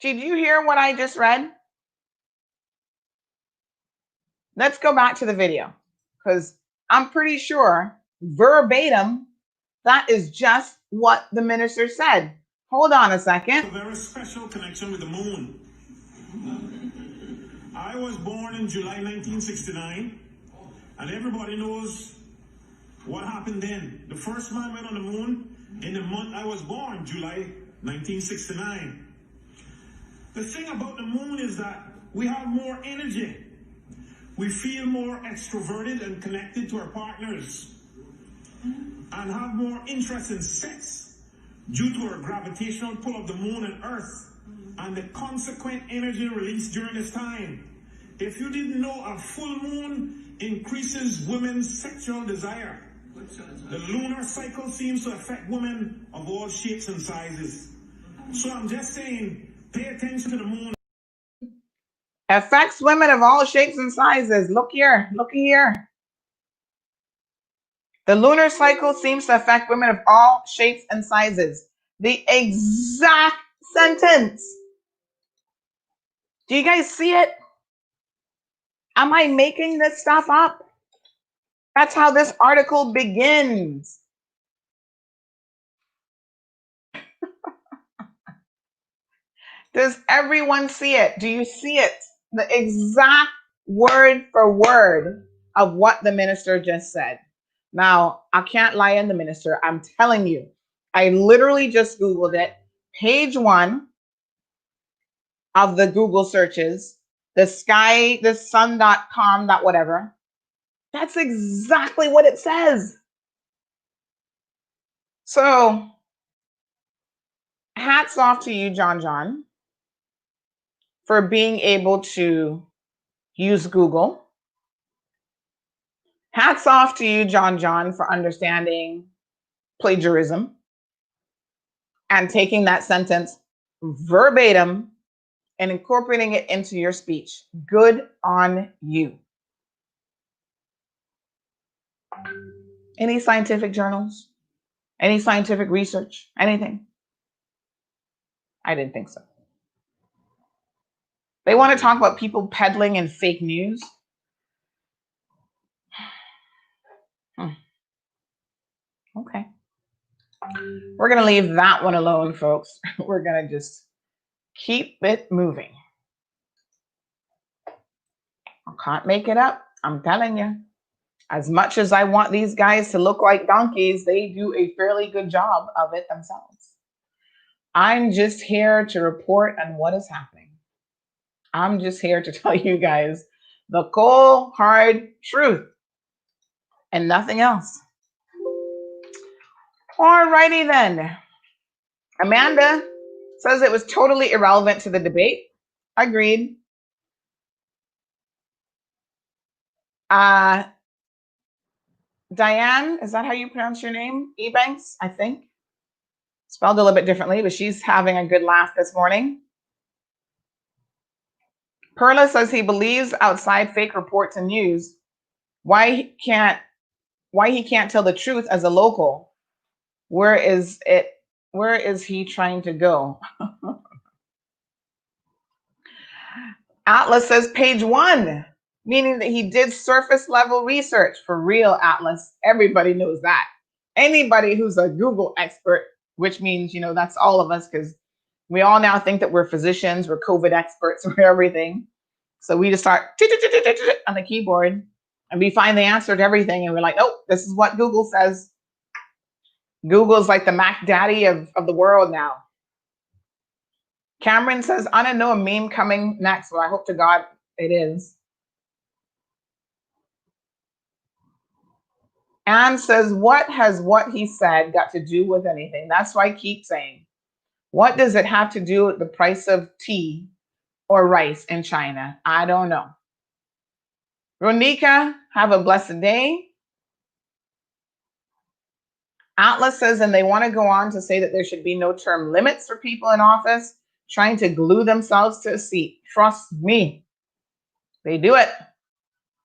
Did you hear what I just read? Let's go back to the video, because I'm pretty sure verbatim, that is just what the minister said. Hold on a second. A very special connection with the moon. I was born in July 1969, and everybody knows what happened then. The first man went on the moon in the month I was born, July 1969. The thing about the moon is that we have more energy. We feel more extroverted and connected to our partners, and have more interest in sex due to our gravitational pull of the moon and Earth and the consequent energy released during this time. If you didn't know, a full moon increases women's sexual desire. The lunar cycle seems to affect women of all shapes and sizes. So I'm just saying, pay attention to the moon. Affects women of all shapes and sizes. Look here. Look here. The lunar cycle seems to affect women of all shapes and sizes. The exact sentence. Do you guys see it? Am I making this stuff up? That's how this article begins. Does everyone see it? Do you see it? The exact word for word of what the minister just said. Now, I can't lie in the minister. I'm telling you, I literally just Googled it. Page 1 of the Google searches, the sun.com, whatever. That's exactly what it says. So, hats off to you, John, for being able to use Google. Hats off to you, John, for understanding plagiarism and taking that sentence verbatim and incorporating it into your speech. Good on you. Any scientific journals? Any scientific research? Anything? I didn't think so. They want to talk about people peddling in fake news. Okay. We're going to leave that one alone, folks. We're going to just keep it moving. I can't make it up. I'm telling you. As much as I want these guys to look like donkeys, they do a fairly good job of it themselves. I'm just here to report on what is happening. I'm just here to tell you guys the cold, hard truth and nothing else. Alrighty then. Amanda says it was totally irrelevant to the debate. Agreed. Diane, is that how you pronounce your name? Ebanks, I think. Spelled a little bit differently, but she's having a good laugh this morning. Perla says he believes outside fake reports and news. Why he can't tell the truth as a local? Where is he trying to go? Atlas says page 1, meaning that he did surface level research. For real, Atlas. Everybody knows that. Anybody who's a Google expert, which means, that's all of us, because we all now think that we're physicians, we're COVID experts, we're everything. So we just start on the keyboard and we find the answer to everything. And we're like, oh, this is what Google says. Google's like the Mac Daddy of the world now. Cameron says, I don't know a meme coming next. Well, I hope to God it is. Anne says, what has what he said got to do with anything? That's why I keep saying, what does it have to do with the price of tea or rice in China? I don't know. Ronika, have a blessed day. Atlas says, and they want to go on to say that there should be no term limits for people in office trying to glue themselves to a seat. Trust me, they do it.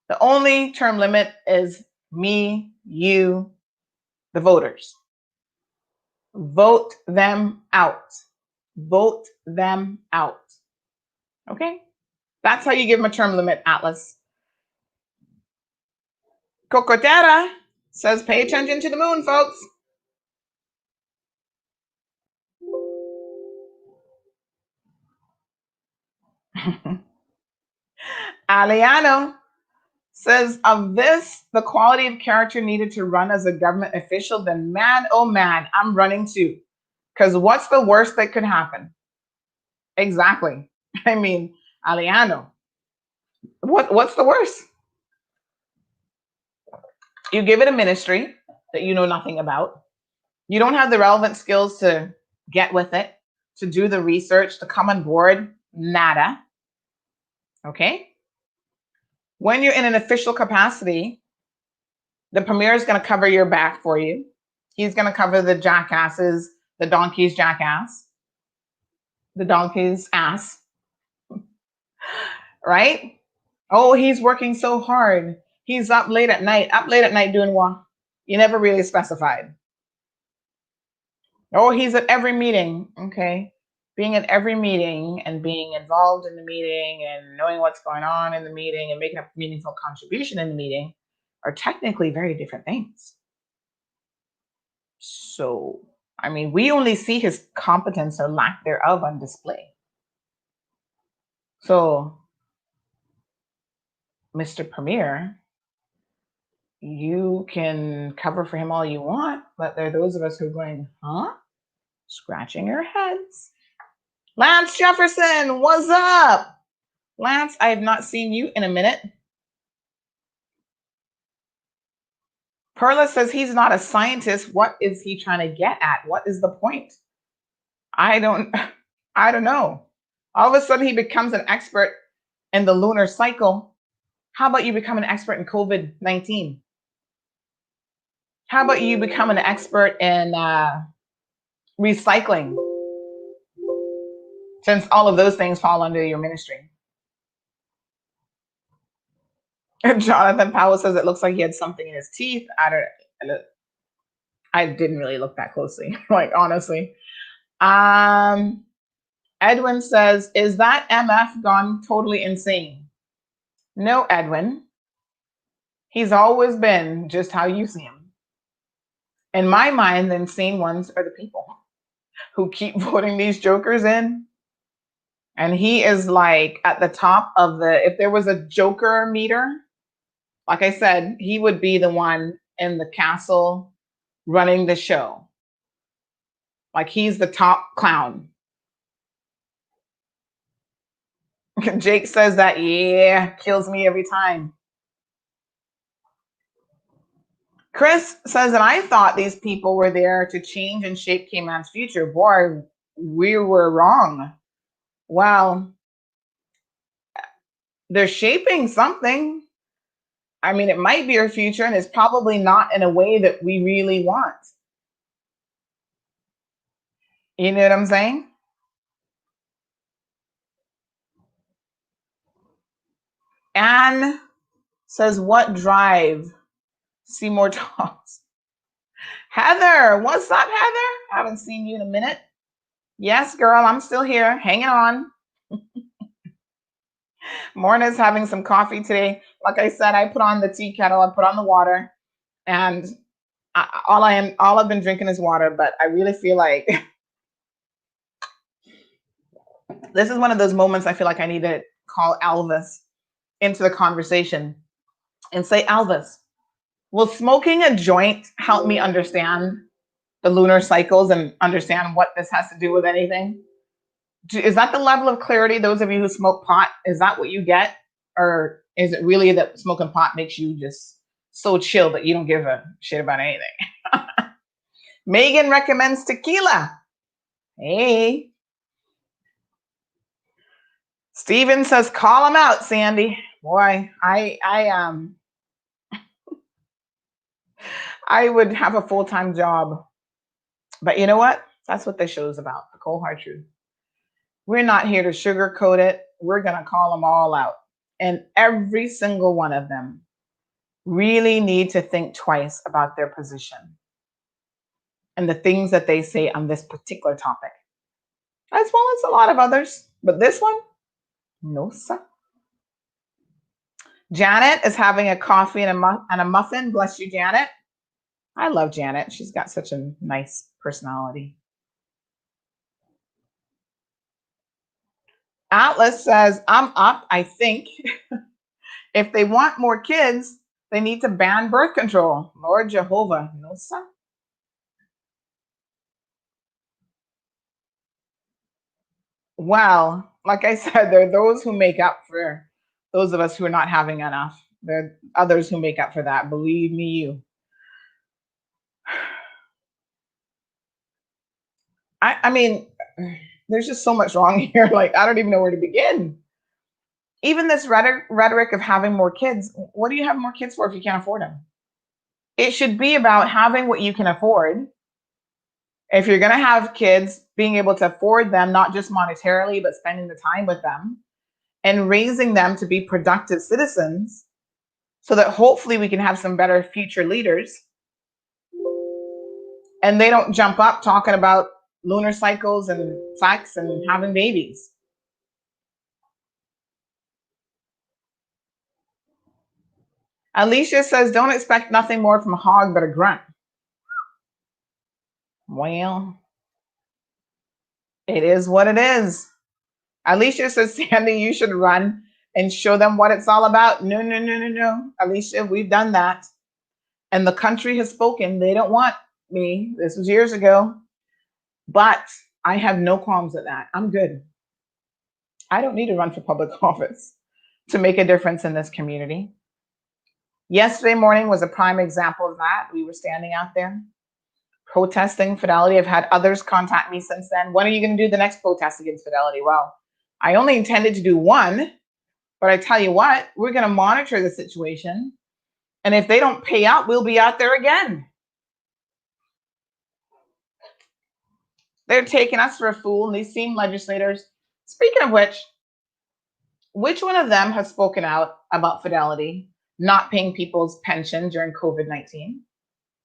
The only term limit is me, you, the voters. Vote them out. Vote them out. Okay? That's how you give them a term limit, Atlas. Cocotera says, pay attention to the moon, folks. Aliano says, of this, the quality of character needed to run as a government official, then man, oh man, I'm running too. Because what's the worst that could happen? Exactly. I mean, Aliano, what's the worst? You give it a ministry that you know nothing about. You don't have the relevant skills to get with it, to do the research, to come on board. Nada. Okay? When you're in an official capacity, the premier is going to cover your back for you. He's going to cover the jackasses, the donkey's jackass, the donkey's ass. Right? Oh, he's working so hard. He's up late at night. Up late at night doing what? You never really specified. Oh, he's at every meeting. Okay. Being at every meeting and being involved in the meeting and knowing what's going on in the meeting and making a meaningful contribution in the meeting are technically very different things. So, I mean, we only see his competence or lack thereof on display. So, Mr. Premier, you can cover for him all you want, but there are those of us who are going, huh? Scratching our heads. Lance Jefferson, what's up? Lance, I have not seen you in a minute. Perla says he's not a scientist. What is he trying to get at? What is the point? I don't know. All of a sudden he becomes an expert in the lunar cycle. How about you become an expert in COVID-19? How about you become an expert in recycling? Since all of those things fall under your ministry. Jonathan Powell says it looks like he had something in his teeth. I didn't really look that closely, like honestly. Edwin says, is that MF gone totally insane? No, Edwin. He's always been just how you see him. In my mind, the insane ones are the people who keep voting these jokers in. And he is like at the top of if there was a joker meter, like I said, he would be the one in the castle running the show. Like he's the top clown. Jake says that, yeah, kills me every time. Chris says that I thought these people were there to change and shape Cayman's future. Boy, we were wrong. Well, they're shaping something. I mean, it might be our future, and it's probably not in a way that we really want. You know what I'm saying? Anne says, what drive? Seymour talks. Heather, what's up, Heather? Haven't seen you in a minute. Yes, girl, I'm still here, hanging on. Morna's having some coffee today. Like I said, I put on the tea kettle, I put on the water, and all I've been drinking is water. But I really feel like this is one of those moments I feel like I need to call Elvis into the conversation and say, Elvis, will smoking a joint help me understand the lunar cycles and understand what this has to do with anything? Is that the level of clarity, those of you who smoke pot, is that what you get? Or is it really that smoking pot makes you just so chill that you don't give a shit about anything? Megan recommends tequila. Hey. Steven says, call him out, Sandy. Boy, I would have a full-time job. But you know what? That's what this show is about, the cold hard truth. We're not here to sugarcoat it. We're going to call them all out. And every single one of them really need to think twice about their position and the things that they say on this particular topic, as well as a lot of others. But this one, no, sir. Janet is having a coffee and a muffin. Bless you, Janet. I love Janet. She's got such a nice personality. Atlas says, I'm up, I think. If they want more kids, they need to ban birth control. Lord Jehovah, no, sir. Well, like I said, there are those who make up for those of us who are not having enough. There are others who make up for that. Believe me, you. I mean, there's just so much wrong here. Like, I don't even know where to begin. Even this rhetoric of having more kids, what do you have more kids for if you can't afford them? It should be about having what you can afford. If you're going to have kids, being able to afford them, not just monetarily, but spending the time with them and raising them to be productive citizens so that hopefully we can have some better future leaders. And they don't jump up talking about lunar cycles and sex and having babies. Alicia says, don't expect nothing more from a hog but a grunt. Well, it is what it is. Alicia says, Sandy, you should run and show them what it's all about. No, no, no, no, no. Alicia, we've done that. And the country has spoken. They don't want me. This was years ago. But I have no qualms with that. I'm good. I don't need to run for public office to make a difference in this community. Yesterday morning was a prime example of that. We were standing out there protesting Fidelity. I've had others contact me since then. When are you going to do the next protest against Fidelity? Well, I only intended to do one, but I tell you what, we're going to monitor the situation. And if they don't pay out, we'll be out there again. They're taking us for a fool, and these same legislators. Speaking of which one of them has spoken out about Fidelity not paying people's pension during COVID-19?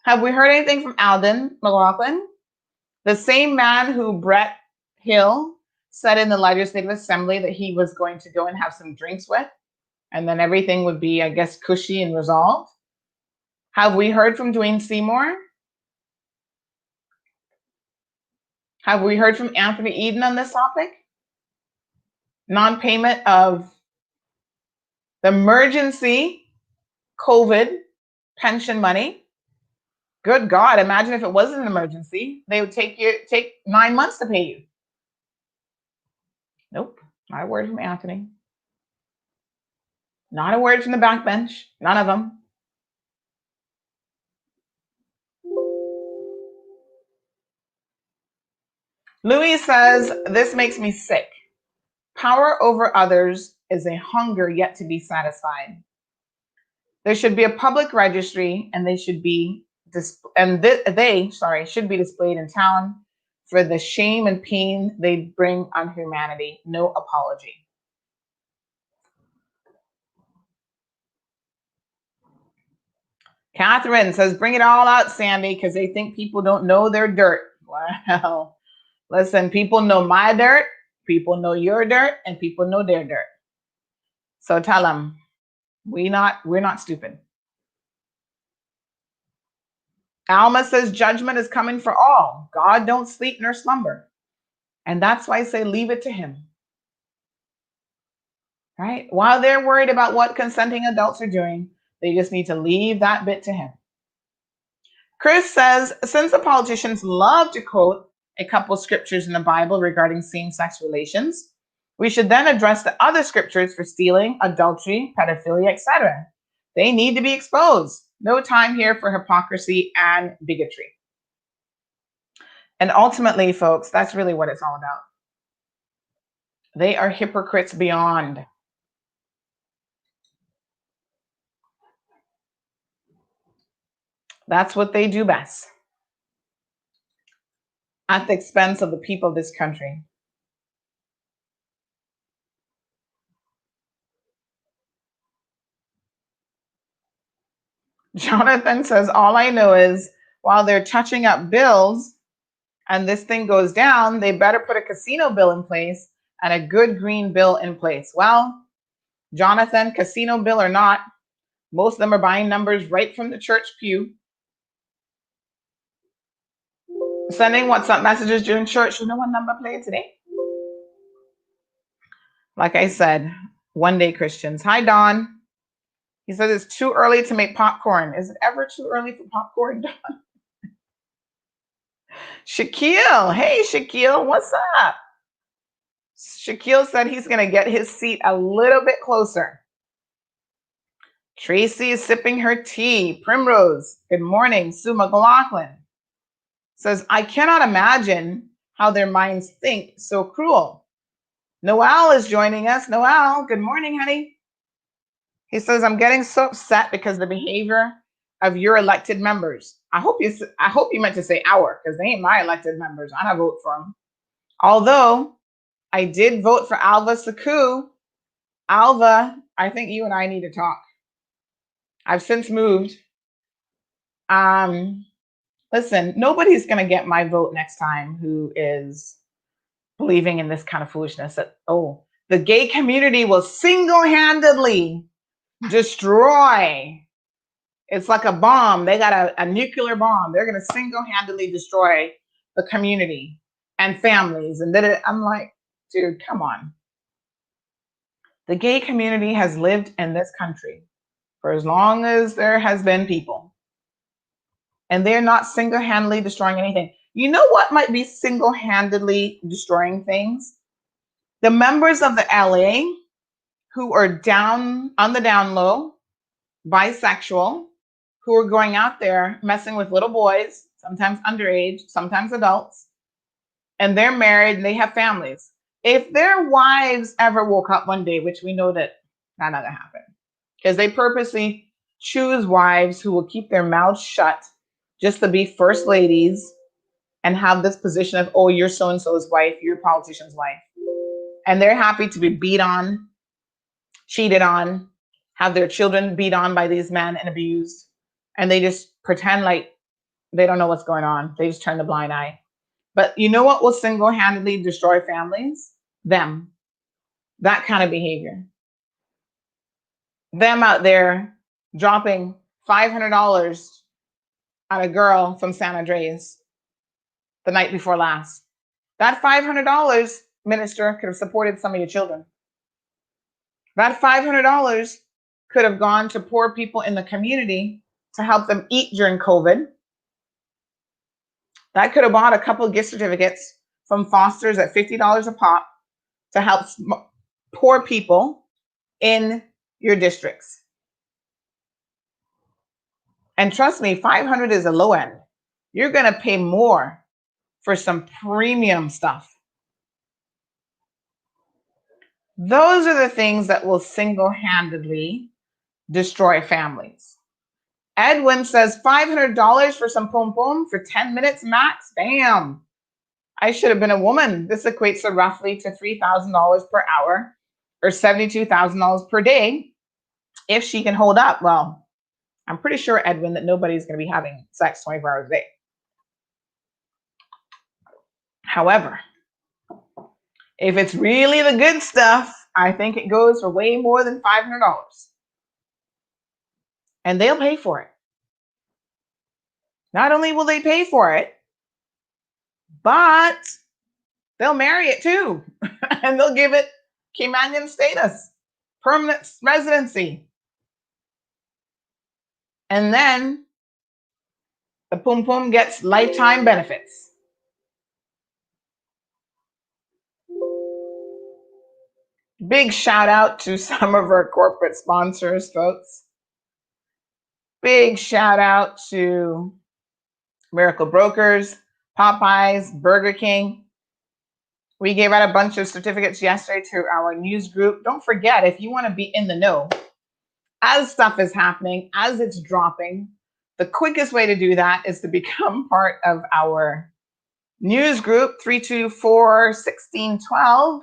Have we heard anything from Alden McLaughlin? The same man who Brett Hill said in the Legislative Assembly that he was going to go and have some drinks with, and then everything would be, I guess, cushy and resolved. Have we heard from Dwayne Seymour? Have we heard from Anthony Eden on this topic? Non-payment of the emergency COVID pension money. Good God, imagine if it wasn't an emergency. They would take 9 months to pay you. Nope, not a word from Anthony. Not a word from the backbench. None of them. Louis says, this makes me sick. Power over others is a hunger yet to be satisfied. There should be a public registry, and they should be should be displayed in town for the shame and pain they bring on humanity. No apology. Catherine says, bring it all out, Sandy, because they think people don't know their dirt. Well, listen, people know my dirt, people know your dirt, and people know their dirt. So tell them, we're not stupid. Alma says, judgment is coming for all. God don't sleep nor slumber. And that's why I say, leave it to him. Right? While they're worried about what consenting adults are doing, they just need to leave that bit to him. Chris says, since the politicians love to quote a couple scriptures in the Bible regarding same-sex relations, we should then address the other scriptures for stealing, adultery, pedophilia, etc. They need to be exposed. No time here for hypocrisy and bigotry. And ultimately, folks, that's really what it's all about. They are hypocrites beyond. That's what they do best, at the expense of the people of this country. Jonathan says, all I know is while they're touching up bills and this thing goes down, they better put a casino bill in place and a good green bill in place. Well, Jonathan, casino bill or not, most of them are buying numbers right from the church pew. Sending WhatsApp messages during church. You know what number played today? Like I said, one day Christians. Hi, Don. He says it's too early to make popcorn. Is it ever too early for popcorn, Don? Shaquille. Hey, Shaquille. What's up? Shaquille said he's going to get his seat a little bit closer. Tracy is sipping her tea. Primrose. Good morning. Sue McLaughlin says, I cannot imagine how their minds think so cruel. Noel is joining us. Noel, good morning, honey. He says, I'm getting so upset because of the behavior of your elected members. I hope you meant to say our, because they ain't my elected members. I don't vote for them. Although I did vote for Alva Saku. Alva, I think you and I need to talk. I've since moved. Listen, nobody's going to get my vote next time who is believing in this kind of foolishness that, oh, the gay community will single-handedly destroy. It's like a bomb. They got a nuclear bomb. They're going to single-handedly destroy the community and families. And then I'm like, dude, come on. The gay community has lived in this country for as long as there has been people. And they're not single-handedly destroying anything. You know what might be single-handedly destroying things? The members of the LA who are down on the down low, bisexual, who are going out there messing with little boys, sometimes underage, sometimes adults, and they're married and they have families. If their wives ever woke up one day, which we know that's not going to happen, because they purposely choose wives who will keep their mouths shut just to be first ladies and have this position of, oh, you're so-and-so's wife, you're a politician's wife. And they're happy to be beat on, cheated on, have their children beat on by these men and abused. And they just pretend like they don't know what's going on. They just turn a blind eye. But you know what will single-handedly destroy families? Them. That kind of behavior. Them out there dropping $500 on a girl from San Andreas the night before last. That $500, minister, could have supported some of your children. That $500 could have gone to poor people in the community to help them eat during COVID. That could have bought a couple of gift certificates from Foster's at $50 a pop to help poor people in your districts. And trust me, $500 is a low end. You're going to pay more for some premium stuff. Those are the things that will single-handedly destroy families. Edwin says $500 for some pom pom for 10 minutes max. Damn. I should have been a woman. This equates to roughly to $3,000 per hour or $72,000 per day if she can hold up. Well, I'm pretty sure, Edwin, that nobody's going to be having sex 24 hours a day. However, if it's really the good stuff, I think it goes for way more than $500. And they'll pay for it. Not only will they pay for it, but they'll marry it too. And they'll give it Caymanian status, permanent residency. And then the pum pum gets lifetime benefits. Big shout out to some of our corporate sponsors, folks. Big shout out to Miracle Brokers, Popeyes, Burger King. We gave out a bunch of certificates yesterday to our news group. Don't forget, if you want to be in the know, as stuff is happening, as it's dropping, the quickest way to do that is to become part of our news group, 324-1612.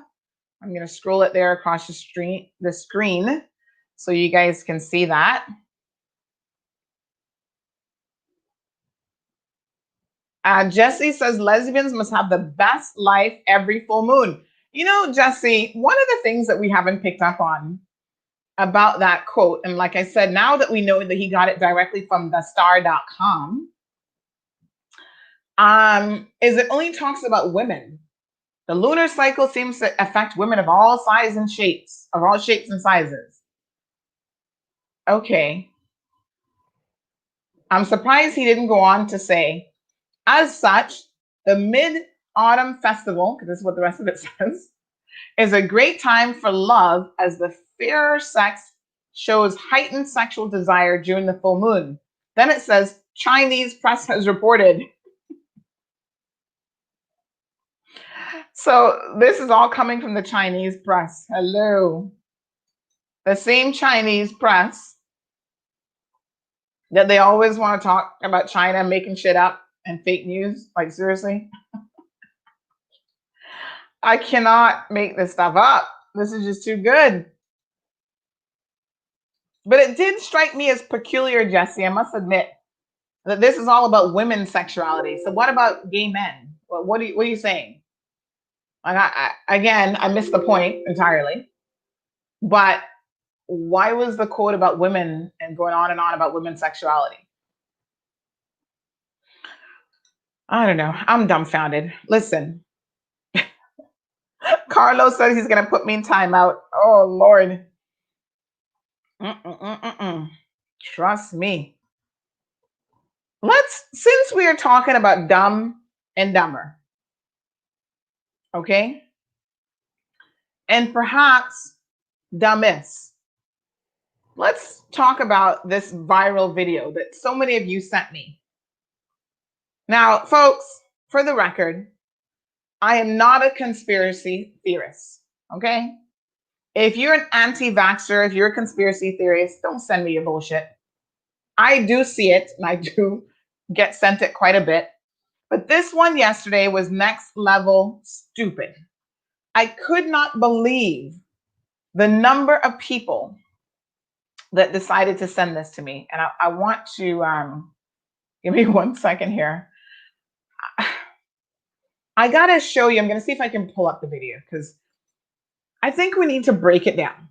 I'm going to scroll it there across the screen so you guys can see that. Jesse says lesbians must have the best life every full moon. You know, Jesse, one of the things that we haven't picked up on about that quote, and like I said, now that we know that he got it directly from thestar.com, is it only talks about women. The lunar cycle seems to affect women of all sizes and shapes, of all shapes and sizes. Okay. I'm surprised he didn't go on to say, as such, the Mid-Autumn Festival, because this is what the rest of it says, is a great time for love as the fairer sex shows heightened sexual desire during the full moon. Then it says, Chinese press has reported. So this is all coming from the Chinese press. Hello. The same Chinese press that they always want to talk about China making shit up and fake news. Like, seriously? I cannot make this stuff up. This is just too good. But it did strike me as peculiar, Jesse, I must admit, that this is all about women's sexuality. So what about gay men? What are you saying? Again, I missed the point entirely. But why was the quote about women and going on and on about women's sexuality? I don't know. I'm dumbfounded. Listen. Carlos says he's going to put me in timeout. Oh, Lord. Trust me. Since we are talking about Dumb and Dumber, okay? And perhaps dumbest, let's talk about this viral video that so many of you sent me. Now, folks, for the record, I am not a conspiracy theorist, okay? If you're an anti-vaxxer, if you're a conspiracy theorist, don't send me your bullshit. I do see it, and I do get sent it quite a bit. But this one yesterday was next level stupid. I could not believe the number of people that decided to send this to me. And I want to, give me 1 second here. I got to show you, I'm going to see if I can pull up the video because I think we need to break it down.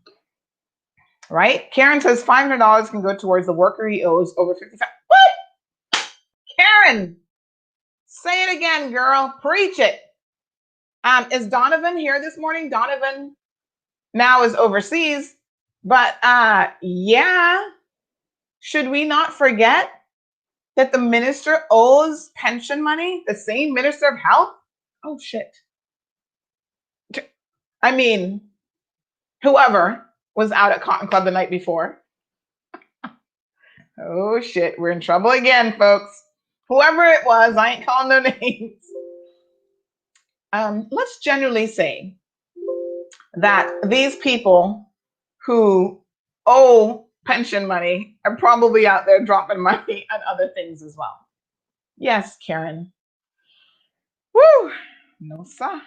Right? Karen says $500 can go towards the worker he owes over 55. What? Karen, say it again, girl. Preach it. Is Donovan here this morning? Donovan now is overseas. But yeah, should we not forget that the minister owes pension money? The same minister of health? Oh, shit. I mean, whoever was out at Cotton Club the night before. Oh, shit. We're in trouble again, folks. Whoever it was, I ain't calling their names. let's generally say that these people who owe pension money are probably out there dropping money on other things as well. Yes, Karen. Woo! No, sir.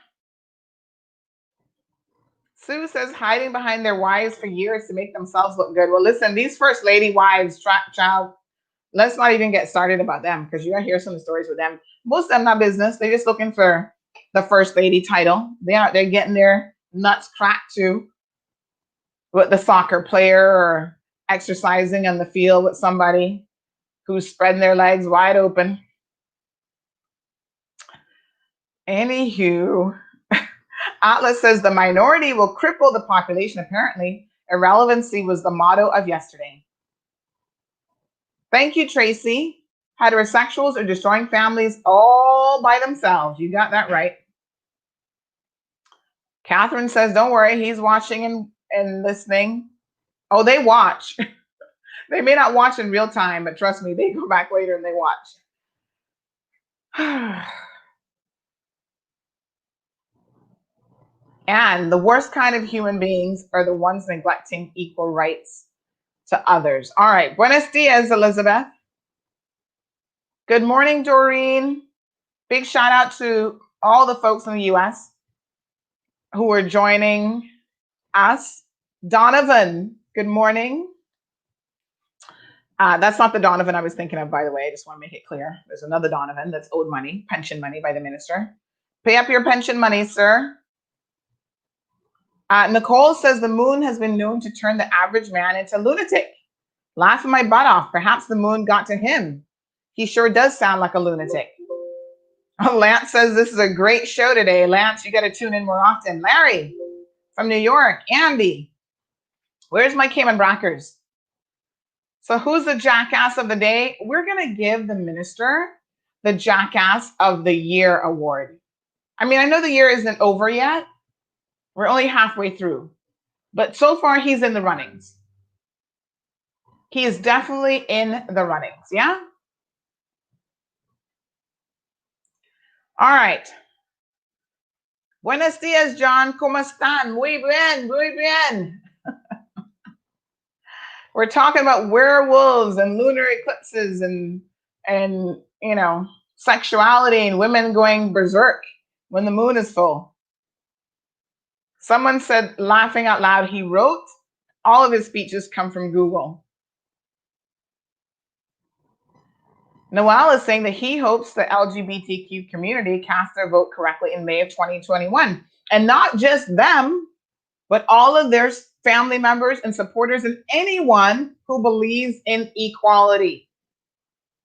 Sue says hiding behind their wives for years to make themselves look good. Well, listen, these first lady wives, child, let's not even get started about them because you're gonna hear some stories with them. Most of them not business. They're just looking for the first lady title. They're getting their nuts cracked too with the soccer player or exercising on the field with somebody who's spreading their legs wide open. Anywho, Atlas says the minority will cripple the population. Apparently, irrelevancy was the motto of yesterday. Thank you, Tracy. Heterosexuals are destroying families all by themselves. You got that right. Catherine says, don't worry, he's watching and listening. Oh, they watch. They may not watch in real time, but trust me, they go back later and they watch. And the worst kind of human beings are the ones neglecting equal rights to others. All right. Buenos dias, Elizabeth. Good morning, Doreen. Big shout out to all the folks in the US who are joining us. Donovan, good morning. That's not the Donovan I was thinking of, by the way. I just want to make it clear. There's another Donovan that's owed money, pension money by the minister. Pay up your pension money, sir. Nicole says the moon has been known to turn the average man into a lunatic. Laughing my butt off. Perhaps the moon got to him. He sure does sound like a lunatic. Lance says this is a great show today. Lance, you got to tune in more often. Larry from New York. Andy. Where's my Cayman Brackers? So who's the jackass of the day? We're going to give the minister the Jackass of the Year award. I mean, I know the year isn't over yet. We're only halfway through. But so far, he's in the runnings. He is definitely in the runnings, yeah? All right. Buenos dias, John. ¿Cómo están? Muy bien, muy bien. We're talking about werewolves and lunar eclipses and you know, sexuality and women going berserk when the moon is full. Someone said, laughing out loud, he wrote, all of his speeches come from Google. Noel is saying that he hopes the LGBTQ community cast their vote correctly in May of 2021. And not just them, but all of their family members and supporters and anyone who believes in equality.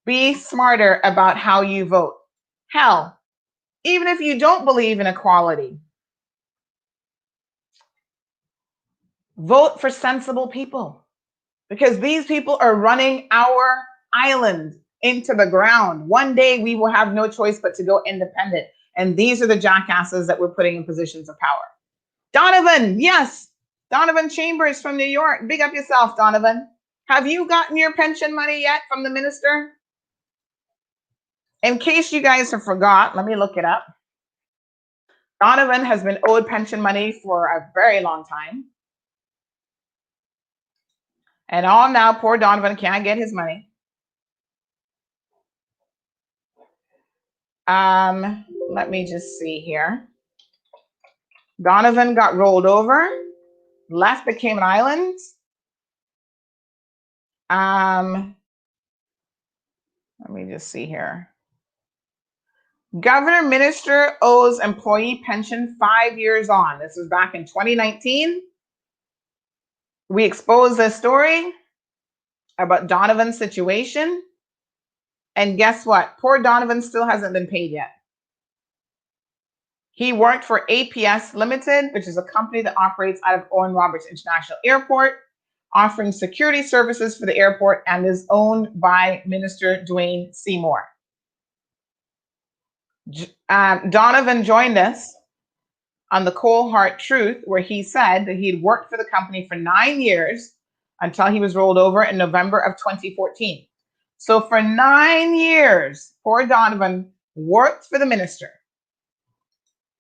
Be smarter about how you vote. Hell, even if you don't believe in equality, vote for sensible people, because these people are running our island into the ground. One day we will have no choice but to go independent. And these are the jackasses that we're putting in positions of power. Donovan, yes. Donovan Chambers from New York. Big up yourself, Donovan. Have you gotten your pension money yet from the minister? In case you guys have forgot, let me look it up. Donovan has been owed pension money for a very long time. And all now, poor Donovan can't get his money. Let me just see here. Donovan got rolled over, left the Cayman Islands. Let me just see here. Governor minister owes employee pension 5 years on. This was back in 2019. We exposed this story about Donovan's situation. And guess what? Poor Donovan still hasn't been paid yet. He worked for APS Limited, which is a company that operates out of Owen Roberts International Airport, offering security services for the airport, and is owned by Minister Dwayne Seymour. Donovan joined us on the Cold Hard Truth, where he said that he had worked for the company for 9 years until he was rolled over in November of 2014. So for 9 years, poor Donovan worked for the minister.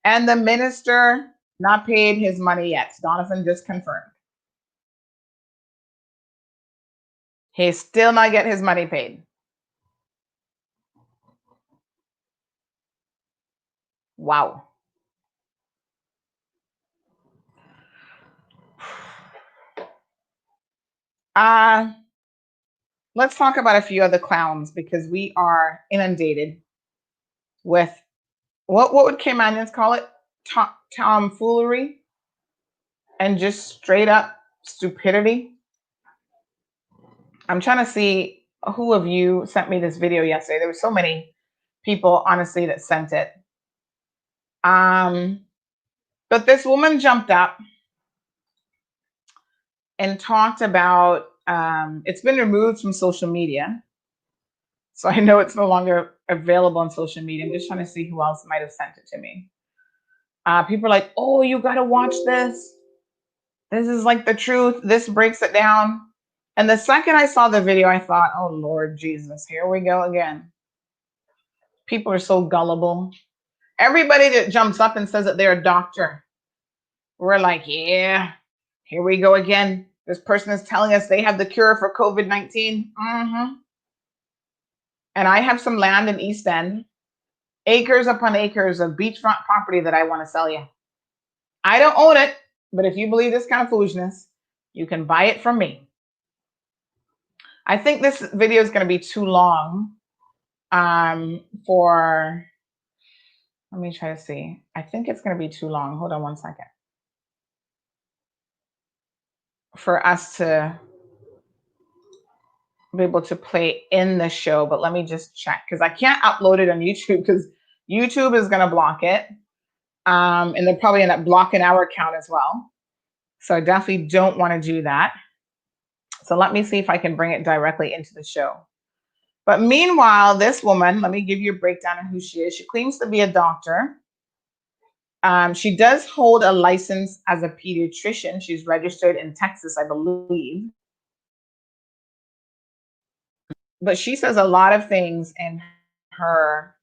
And the minister not paid his money yet. Donovan just confirmed. He's still not getting his money paid. Wow. Let's talk about a few other clowns because we are inundated with what would Caymanians call it? Tomfoolery and just straight up stupidity. I'm trying to see who of you sent me this video yesterday. There were so many people, honestly, that sent it. But this woman jumped up and talked about it's been removed from social media. So I know it's no longer available on social media. I'm just trying to see who else might have sent it to me. People are like, oh, you got to watch this. This is like the truth. This breaks it down. And the second I saw the video, I thought, oh, Lord Jesus, here we go again. People are so gullible. Everybody that jumps up and says that they're a doctor, we're like, yeah, here we go again. This person is telling us they have the cure for COVID-19. And I have some land in East End, acres upon acres of beachfront property that I want to sell you. I don't own it, but if you believe this kind of foolishness, you can buy it from me. I think this video is going to be too long for, let me try to see. I think it's going to be too long. Hold on one second. For us to be able to play in the show, but let me just check because I can't upload it on YouTube because YouTube is going to block it. And they'll probably end up blocking our account as well. So I definitely don't want to do that. So let me see if I can bring it directly into the show. But meanwhile, this woman, let me give you a breakdown of who she is. She claims to be a doctor. She does hold a license as a pediatrician. She's registered in Texas, I believe. But she says a lot of things in her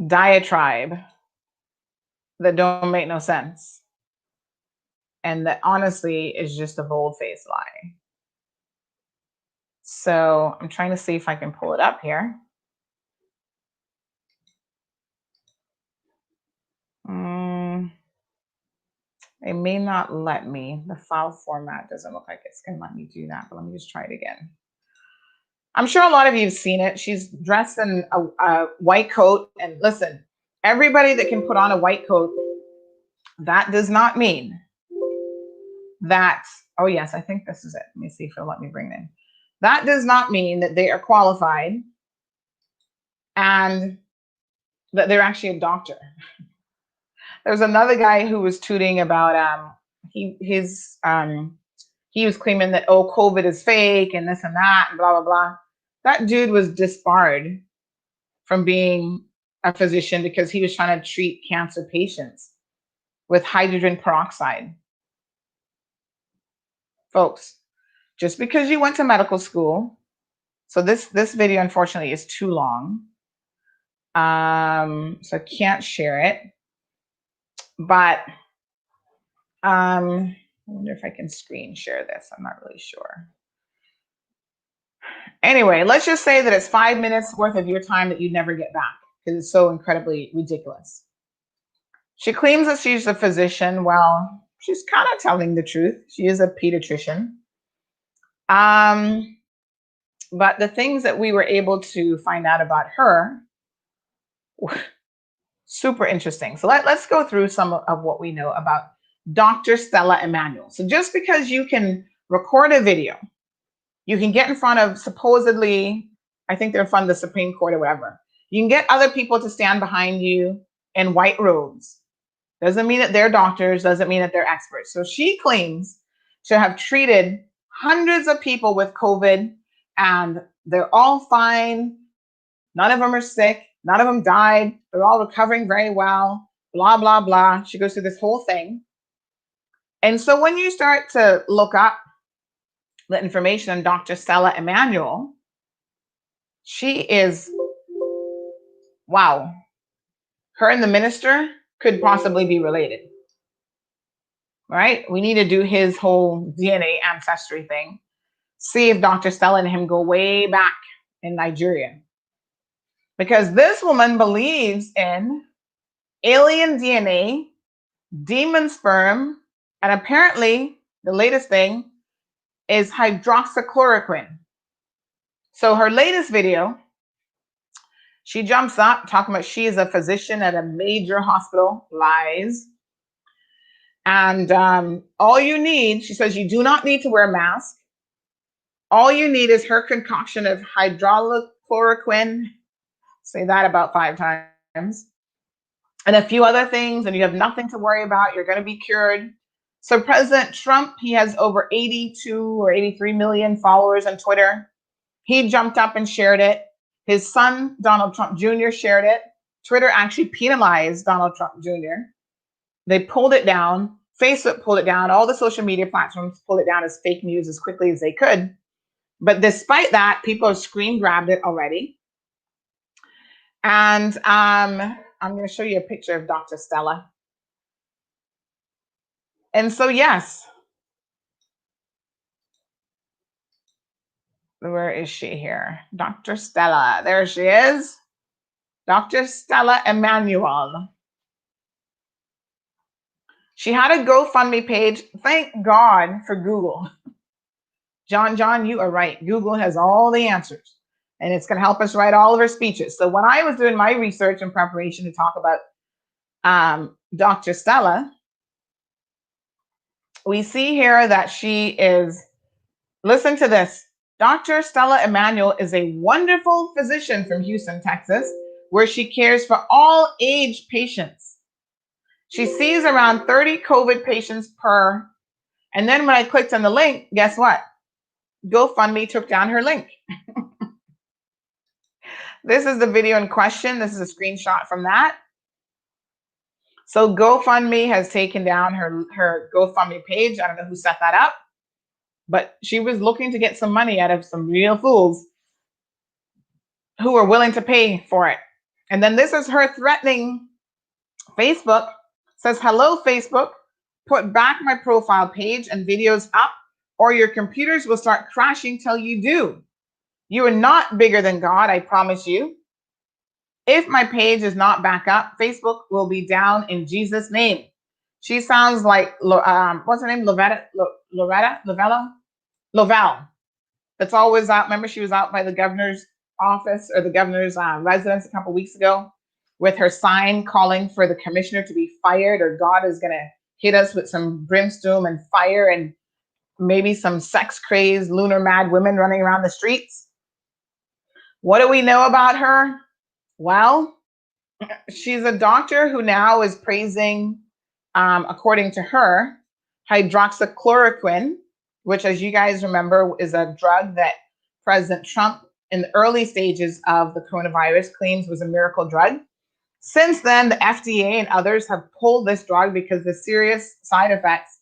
diatribe that don't make no sense. And that honestly is just a bold-faced lie. So I'm trying to see if I can pull it up here. It may not let me. The file format doesn't look like it's going to let me do that, but let me just try it again. I'm sure a lot of you have seen it. She's dressed in a white coat. And listen, everybody that can put on a white coat, that does not mean that, oh yes, I think this is it. Let me see if it'll let me bring it in. That does not mean that they are qualified and that they're actually a doctor. There's another guy who was tweeting about he was claiming that, oh, COVID is fake and this and that and blah, blah, blah. That dude was disbarred from being a physician because he was trying to treat cancer patients with hydrogen peroxide. Folks, just because you went to medical school, so this video unfortunately is too long. So I can't share it. But I wonder if I can screen share this. I'm not really sure. Anyway, let's just say that it's 5 minutes worth of your time that you never get back because it's so incredibly ridiculous. She claims that she's a physician. Well, she's kind of telling the truth. She is a pediatrician. But the things that we were able to find out about her were super interesting. So let's go through some of what we know about Dr. Stella Emanuel. So just because you can record a video, you can get in front of supposedly, I think they're in front of the Supreme Court or whatever. You can get other people to stand behind you in white robes. Doesn't mean that they're doctors, doesn't mean that they're experts. So she claims to have treated hundreds of people with COVID and they're all fine. None of them are sick. None of them died. They're all recovering very well. Blah, blah, blah. She goes through this whole thing. And so when you start to look up the information on Dr. Stella Emanuel, she is, wow. her and the minister could possibly be related, right? We need to do his whole DNA ancestry thing. See if Dr. Stella and him go way back in Nigeria. Because this woman believes in alien DNA, demon sperm, and apparently the latest thing is hydroxychloroquine. So her latest video, she jumps up talking about she is a physician at a major hospital. Lies. And all you need, she says, you do not need to wear a mask. All you need is her concoction of hydroxychloroquine. Say that about 5 times. And a few other things, and you have nothing to worry about. You're going to be cured. So President Trump, he has over 82 or 83 million followers on Twitter. He jumped up and shared it. His son, Donald Trump Jr., shared it. Twitter actually penalized Donald Trump Jr. They pulled it down. Facebook pulled it down. All the social media platforms pulled it down as fake news as quickly as they could. But despite that, people have screen grabbed it already. And I'm going to show you a picture of Dr. Stella. And so, yes. Where is she here? Dr. Stella. There she is. Dr. Stella Emanuel. She had a GoFundMe page. Thank God for Google. John, you are right. Google has all the answers. And it's going to help us write all of our speeches. So when I was doing my research and preparation to talk about Dr. Stella, we see here that she is, listen to this. Dr. Stella Emanuel is a wonderful physician from Houston, Texas, where she cares for all age patients. She sees around 30 COVID patients per. And then when I clicked on the link, guess what? GoFundMe took down her link. This is the video in question. This is a screenshot from that. So GoFundMe has taken down her GoFundMe page. I don't know who set that up, but she was looking to get some money out of some real fools who are willing to pay for it. And then this is her threatening Facebook. Says, hello, Facebook, put back my profile page and videos up, or your computers will start crashing till you do. You are not bigger than God, I promise you. If my page is not back up, Facebook will be down in Jesus' name. She sounds like, what's her name? Lovell. That's always out. Remember, she was out by the governor's office or the governor's residence a couple weeks ago with her sign calling for the commissioner to be fired, or God is going to hit us with some brimstone and fire and maybe some sex-crazed, lunar mad women running around the streets. What do we know about her? Well, she's a doctor who now is praising, according to her, hydroxychloroquine, which, as you guys remember, is a drug that President Trump, in the early stages of the coronavirus, claims was a miracle drug. Since then, the FDA and others have pulled this drug because the serious side effects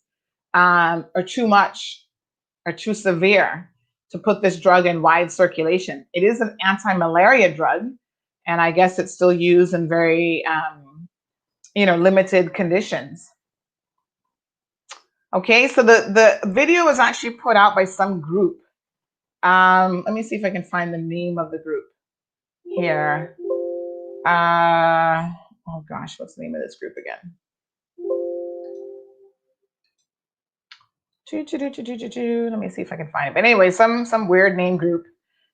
are too much, are too severe to put this drug in wide circulation. It is an anti-malaria drug, and I guess it's still used in very, limited conditions. Okay, so the video was actually put out by some group. Let me see if I can find the name of the group here. Oh gosh, what's the name of this group again? Let me see if I can find it. But anyway, some weird name group.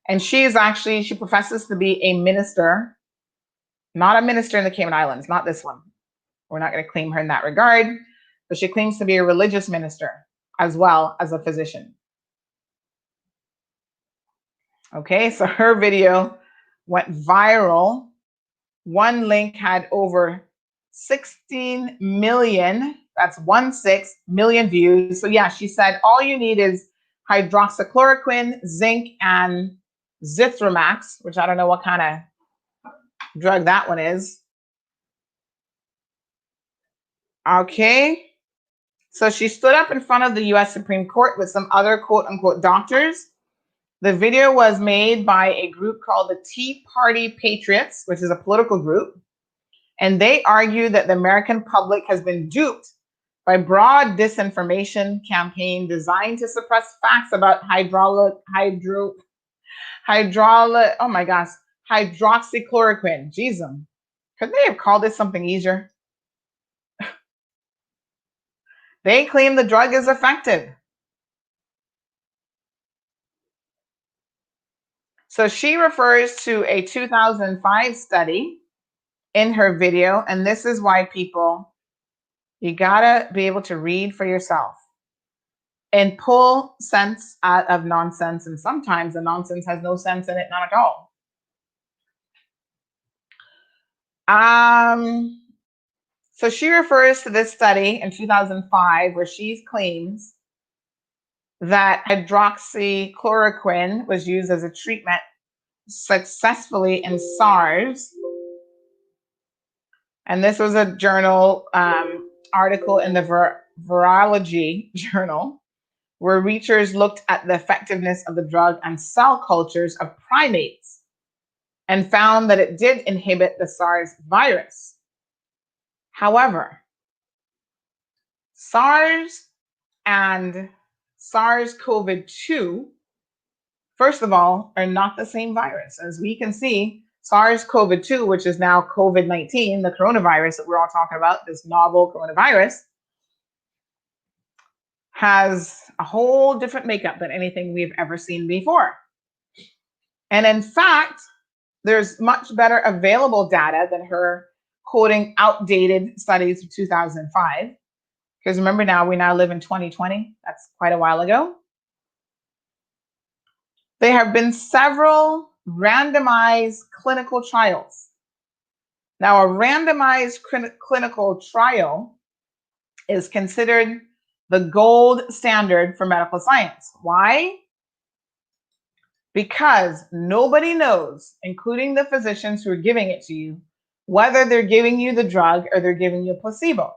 And she professes to be a minister, not a minister in the Cayman Islands, not this one. We're not going to claim her in that regard, but she claims to be a religious minister as well as a physician. Okay, so her video went viral. One link had over 16 million, that's 16 million views. So yeah, she said all you need is hydroxychloroquine, zinc, and Zithromax, which I don't know what kind of drug that one is. Okay, so she stood up in front of the US Supreme Court with some other quote unquote doctors. The video was made by a group called the Tea Party Patriots, which is a political group. And they argue that the American public has been duped by broad disinformation campaign designed to suppress facts about hydroxychloroquine. Jesus. Could they have called this something easier? They claim the drug is effective. So she refers to a 2005 study in her video, and this is why people, you gotta be able to read for yourself and pull sense out of nonsense, and sometimes the nonsense has no sense in it, not at all. So she refers to this study in 2005 where she claims that hydroxychloroquine was used as a treatment successfully in SARS. And this was a journal article in the Virology journal where researchers looked at the effectiveness of the drug on cell cultures of primates and found that it did inhibit the SARS virus. However, SARS and SARS-CoV-2, first of all, are not the same virus. As we can see, SARS-CoV-2, which is now COVID-19, the coronavirus that we're all talking about, this novel coronavirus, has a whole different makeup than anything we've ever seen before. And in fact, there's much better available data than her quoting outdated studies of 2005. Because remember now, we now live in 2020. That's quite a while ago. There have been several randomized clinical trials. Now, a randomized clinical trial is considered the gold standard for medical science. Why? Because nobody knows, including the physicians who are giving it to you, whether they're giving you the drug or they're giving you a placebo.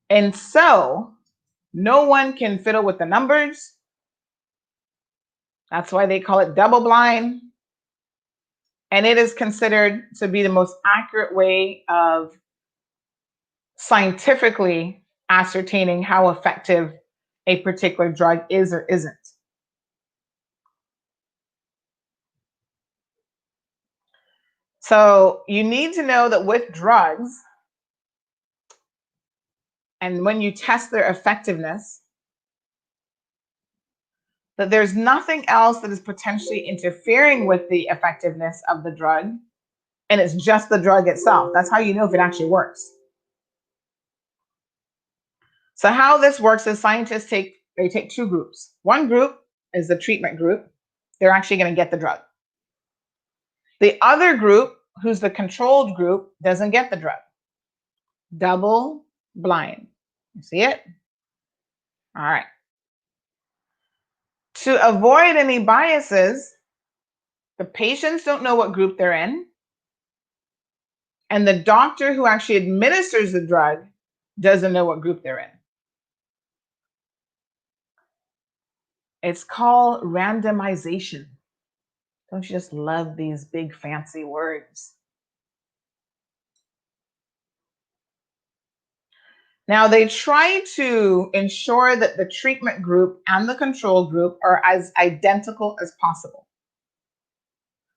And so no one can fiddle with the numbers. That's why they call it double blind. And it is considered to be the most accurate way of scientifically ascertaining how effective a particular drug is or isn't. So you need to know that with drugs, and when you test their effectiveness, that there's nothing else that is potentially interfering with the effectiveness of the drug, and it's just the drug itself. That's how you know if it actually works. So how this works is scientists take two groups. One group is the treatment group. They're actually going to get the drug. The other group, who's the controlled group, doesn't get the drug. Double blind. You see it? All right. To avoid any biases, the patients don't know what group they're in, and the doctor who actually administers the drug doesn't know what group they're in. It's called randomization. Don't you just love these big fancy words? Now, they try to ensure that the treatment group and the control group are as identical as possible.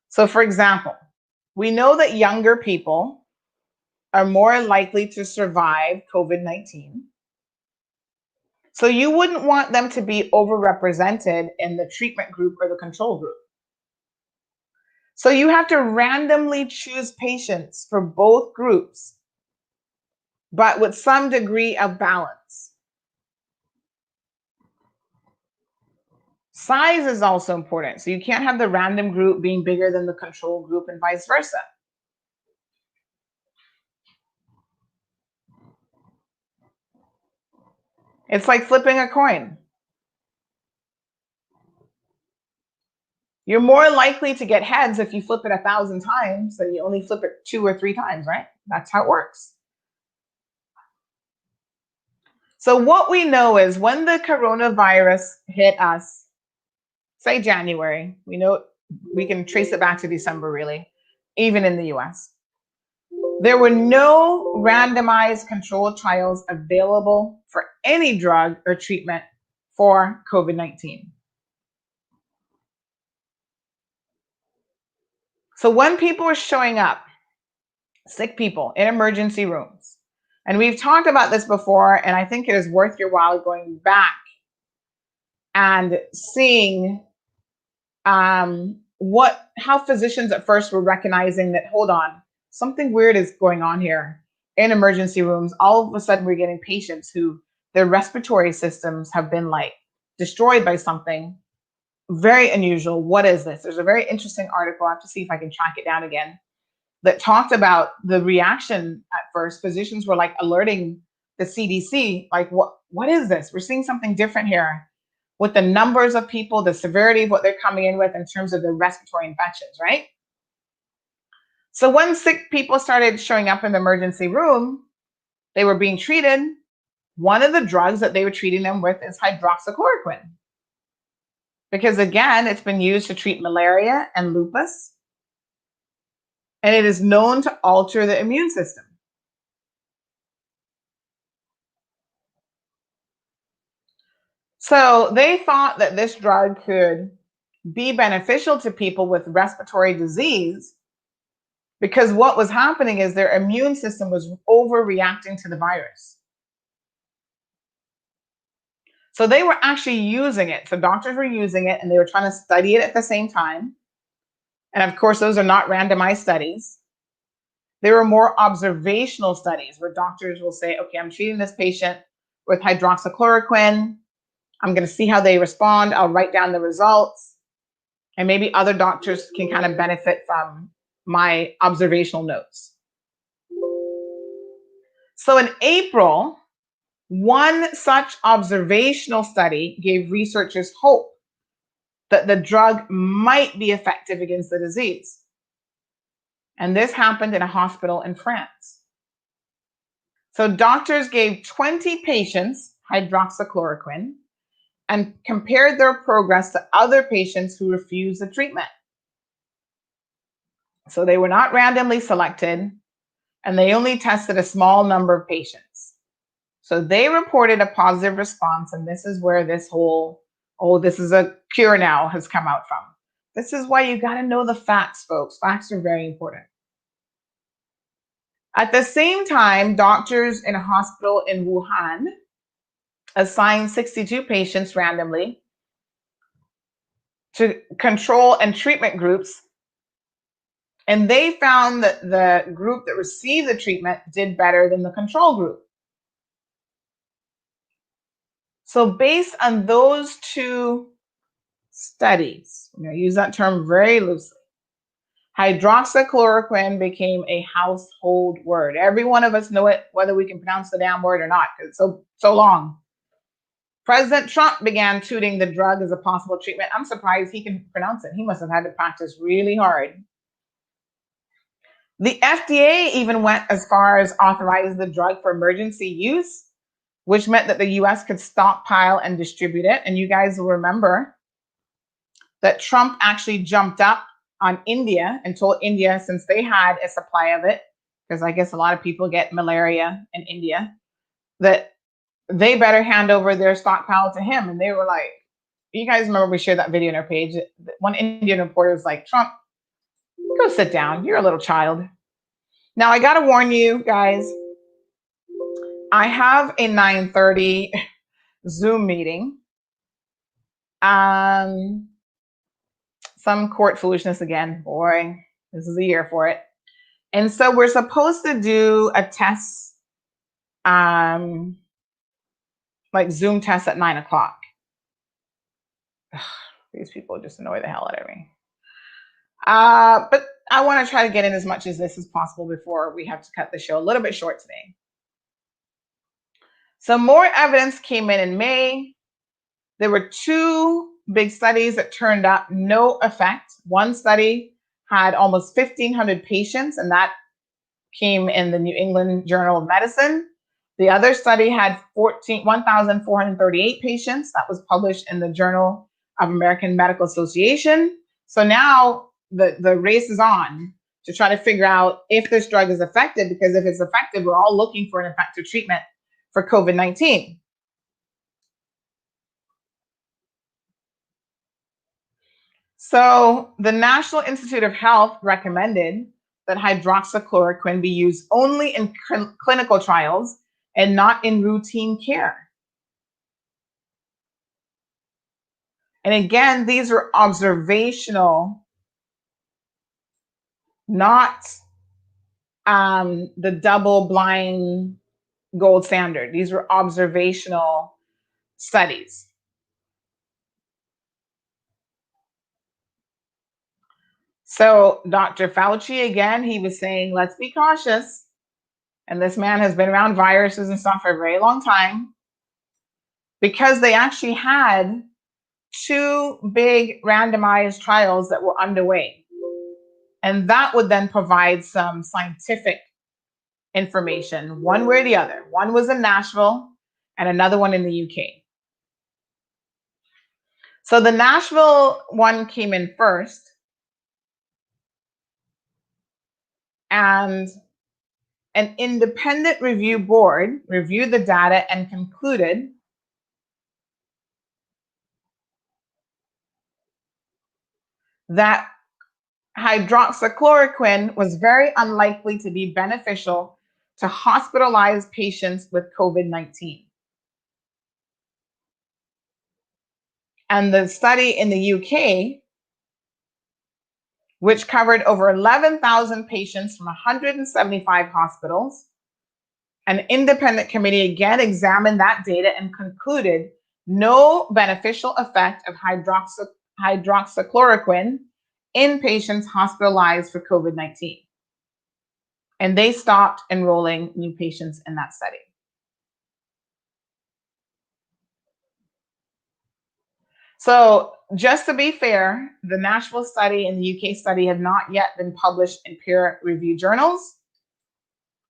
So, for example, we know that younger people are more likely to survive COVID-19. So you wouldn't want them to be overrepresented in the treatment group or the control group. So you have to randomly choose patients for both groups, but with some degree of balance. Size is also important. So you can't have the random group being bigger than the control group and vice versa. It's like flipping a coin. You're more likely to get heads if you flip it 1,000 times than you only flip it 2 or 3 times, right? That's how it works. So what we know is when the coronavirus hit us, say January, we know we can trace it back to December really. even in the US. There were no randomized controlled trials available for any drug or treatment for COVID-19. So when people were showing up, sick people in emergency rooms, and we've talked about this before, and I think it is worth your while going back and seeing how physicians at first were recognizing that, hold on, something weird is going on here in emergency rooms. All of a sudden we're getting patients who their respiratory systems have been like destroyed by something very unusual. What is this? There's a very interesting article. I have to see if I can track it down again, that talked about the reaction at first. Physicians were like alerting the CDC, like, what is this? We're seeing something different here with the numbers of people, the severity of what they're coming in with in terms of the respiratory infections, right? So when sick people started showing up in the emergency room, they were being treated. One of the drugs that they were treating them with is hydroxychloroquine. Because again, it's been used to treat malaria and lupus. And it is known to alter the immune system. So they thought that this drug could be beneficial to people with respiratory disease, because what was happening is their immune system was overreacting to the virus. So they were actually using it. So doctors were using it and they were trying to study it at the same time. And of course, those are not randomized studies. They were more observational studies where doctors will say, okay, I'm treating this patient with hydroxychloroquine. I'm going to see how they respond. I'll write down the results. And maybe other doctors can kind of benefit from my observational notes. So in April, one such observational study gave researchers hope that the drug might be effective against the disease. And this happened in a hospital in France. So doctors gave 20 patients hydroxychloroquine and compared their progress to other patients who refused the treatment. So they were not randomly selected, and they only tested a small number of patients. So they reported a positive response, and this is where this whole, oh, this is a cure now has come out from. This is why you got to know the facts, folks. Facts are very important. At the same time, doctors in a hospital in Wuhan assigned 62 patients randomly to control and treatment groups. And they found that the group that received the treatment did better than the control group. So based on those two studies, I'm going to use that term very loosely, hydroxychloroquine became a household word. Every one of us know it, whether we can pronounce the damn word or not, because it's so long. President Trump began touting the drug as a possible treatment. I'm surprised he can pronounce it. He must have had to practice really hard. The FDA even went as far as authorizing the drug for emergency use, which meant that the US could stockpile and distribute it. And you guys will remember that Trump actually jumped up on India and told India, since they had a supply of it, because I guess a lot of people get malaria in India, that they better hand over their stockpile to him. And they were like, you guys remember we shared that video on our page. One Indian reporter was like, Trump, go sit down. You're a little child. Now, I got to warn you guys, I have a 9:30 Zoom meeting. Some court foolishness again. Boy, this is a year for it. And so we're supposed to do a test, like Zoom test at 9 o'clock. These people just annoy the hell out of me. But I want to try to get in as much as this as possible before we have to cut the show a little bit short today. So more evidence came in May. There were two big studies that turned up no effect. One study had almost 1,500 patients, and that came in the New England Journal of Medicine. The other study had 1,438 patients. That was published in the Journal of American Medical Association. So now the race is on to try to figure out if this drug is effective, because if it's effective, we're all looking for an effective treatment for COVID-19. So the National Institute of Health recommended that hydroxychloroquine be used only in clinical trials and not in routine care. And again, these are observational, not the double-blind gold standard. These were observational studies. So Dr. Fauci, again, he was saying, let's be cautious. And this man has been around viruses and stuff for a very long time, because they actually had 2 big randomized trials that were underway. And that would then provide some scientific information, one way or the other. One was in Nashville and another one in the UK. So the Nashville one came in first, and an independent review board reviewed the data and concluded that hydroxychloroquine was very unlikely to be beneficial to hospitalized patients with COVID-19. And the study in the UK, which covered over 11,000 patients from 175 hospitals, an independent committee again examined that data and concluded no beneficial effect of hydroxychloroquine in patients hospitalized for COVID-19. And they stopped enrolling new patients in that study. So just to be fair, the Nashville study and the UK study have not yet been published in peer-reviewed journals.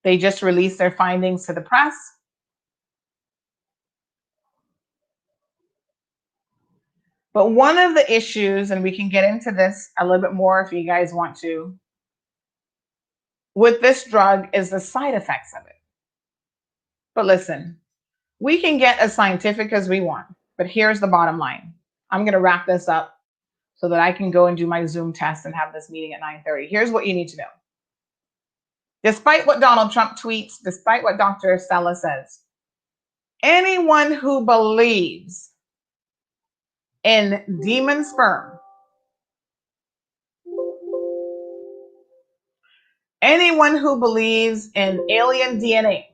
They just released their findings to the press. But one of the issues, and we can get into this a little bit more if you guys want to, with this drug is the side effects of it. But listen, we can get as scientific as we want, but here's the bottom line. I'm going to wrap this up so that I can go and do my Zoom test and have this meeting at 9:30. Here's what you need to know. Despite what Donald Trump tweets, despite what Dr. Estella says, anyone who believes in demon sperm, anyone who believes in alien DNA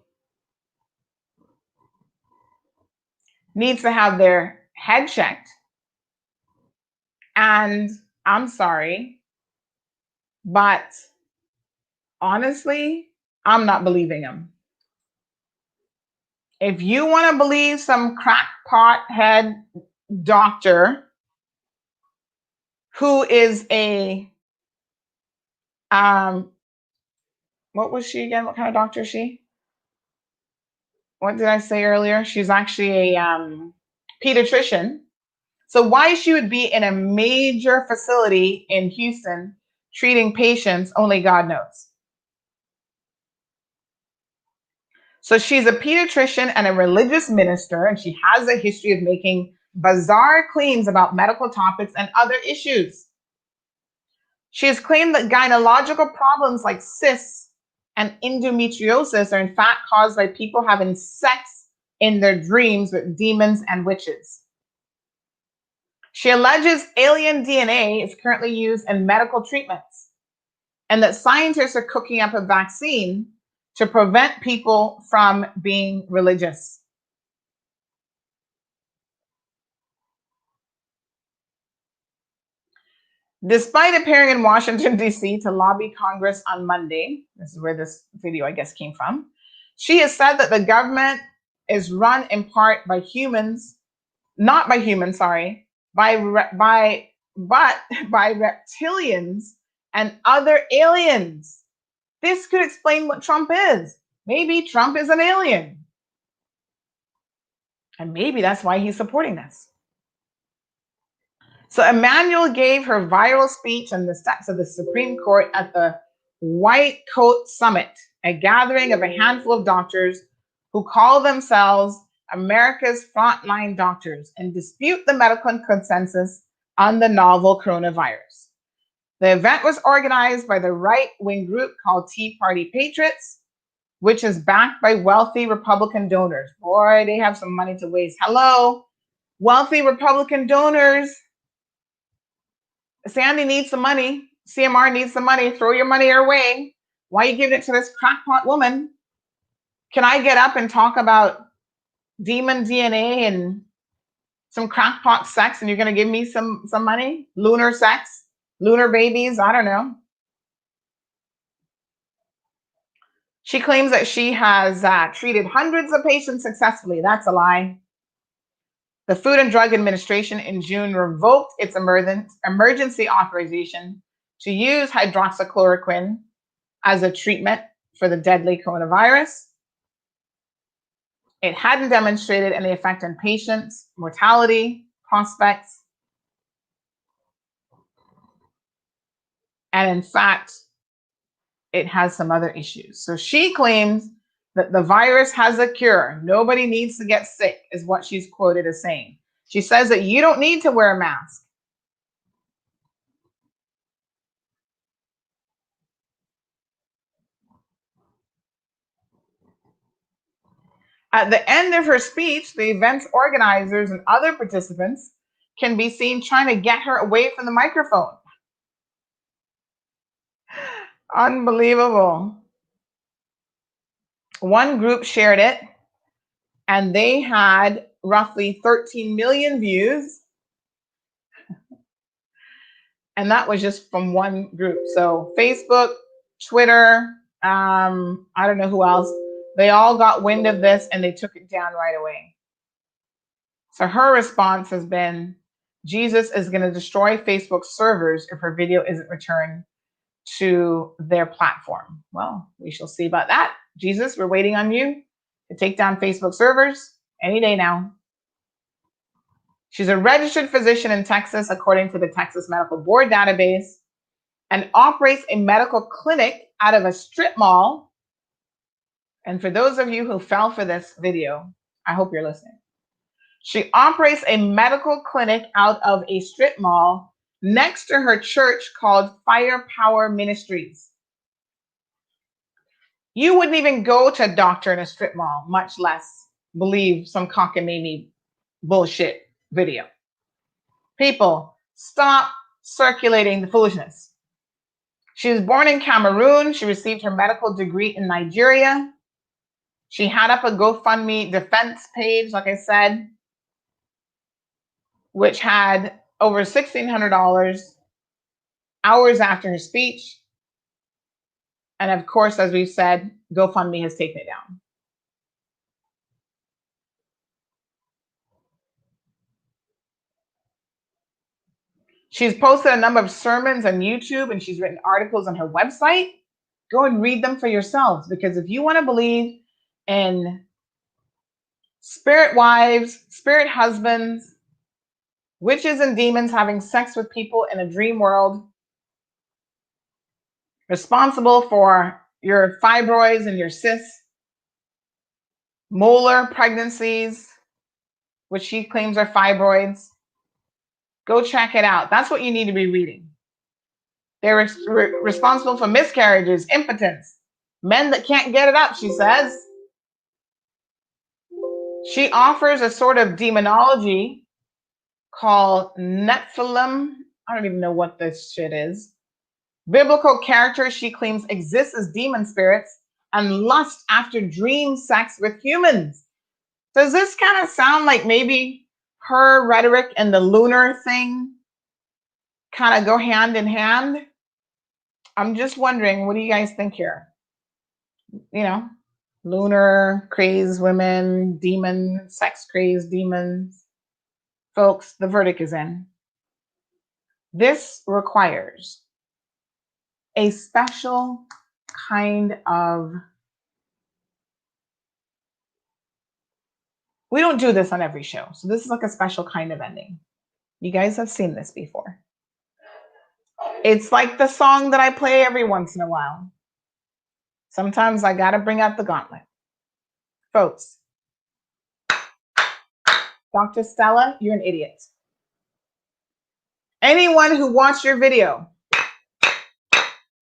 needs to have their head checked. And I'm sorry, but honestly, I'm not believing him. If you want to believe some crackpot head doctor who is a what was she again? What kind of doctor is she? What did I say earlier? She's actually a pediatrician. So why she would be in a major facility in Houston treating patients, only God knows. So she's a pediatrician and a religious minister, and she has a history of making bizarre claims about medical topics and other issues. She has claimed that gynecological problems like cysts and endometriosis are in fact caused by people having sex in their dreams with demons and witches. She alleges alien DNA is currently used in medical treatments and that scientists are cooking up a vaccine to prevent people from being religious. Despite appearing in Washington, D.C. to lobby Congress on Monday, this is where this video, I guess, came from, she has said that the government is run in part by humans, not by humans, sorry, by reptilians and other aliens. This could explain what Trump is. Maybe Trump is an alien. And maybe that's why he's supporting this. So Emmanuel gave her viral speech on the steps of the Supreme Court at the White Coat Summit, a gathering of a handful of doctors who call themselves America's frontline doctors and dispute the medical consensus on the novel coronavirus. The event was organized by the right-wing group called Tea Party Patriots, which is backed by wealthy Republican donors. Boy, they have some money to waste. Hello, wealthy Republican donors. Sandy needs some money. CMR needs some money. Throw your money her way. Why are you giving it to this crackpot woman? Can I get up and talk about demon DNA and some crackpot sex and you're going to give me some money? Lunar sex? Lunar babies? I don't know. She claims that she has treated hundreds of patients successfully. That's a lie. The Food and Drug Administration in June revoked its emergency authorization to use hydroxychloroquine as a treatment for the deadly coronavirus. It hadn't demonstrated any effect on patients, mortality, prospects, and in fact, it has some other issues. So she claims that the virus has a cure. Nobody needs to get sick, is what she's quoted as saying. She says that you don't need to wear a mask. At the end of her speech, the event's organizers and other participants can be seen trying to get her away from the microphone. Unbelievable. One group shared it, and they had roughly 13 million views. And that was just from one group. So Facebook, Twitter, I don't know who else. They all got wind of this and they took it down right away. So her response has been, Jesus is going to destroy Facebook's servers if her video isn't returned to their platform. Well, we shall see about that. Jesus, we're waiting on you to take down Facebook servers any day now. She's a registered physician in Texas, according to the Texas Medical Board database, and operates a medical clinic out of a strip mall. And for those of you who fell for this video, I hope you're listening. She operates a medical clinic out of a strip mall next to her church called Firepower Ministries. You wouldn't even go to a doctor in a strip mall, much less believe some cockamamie bullshit video. People, stop circulating the foolishness. She was born in Cameroon. She received her medical degree in Nigeria. She had up a GoFundMe defense page, like I said, which had over $1,600 hours after her speech. And of course, as we've said, GoFundMe has taken it down. She's posted a number of sermons on YouTube and she's written articles on her website. Go and read them for yourselves, because if you want to believe in spirit wives, spirit husbands, witches and demons having sex with people in a dream world, responsible for your fibroids and your cysts, molar pregnancies, which she claims are fibroids, go check it out. That's what you need to be reading. They're responsible for miscarriages, impotence, men that can't get it up, she says. She offers a sort of demonology called Nephilim. I don't even know what this shit is. Biblical characters she claims exist as demon spirits and lust after dream sex with humans. Does this kind of sound like maybe her rhetoric and the lunar thing kind of go hand in hand? I'm just wondering, what do you guys think here? You know, lunar crazed women, demon, sex crazed demons. Folks, the verdict is in. This requires a special kind of, we don't do this on every show. So this is like a special kind of ending. You guys have seen this before. It's like the song that I play every once in a while. Sometimes I got to bring out the gauntlet. Folks, Dr. Stella, you're an idiot. Anyone who watched your video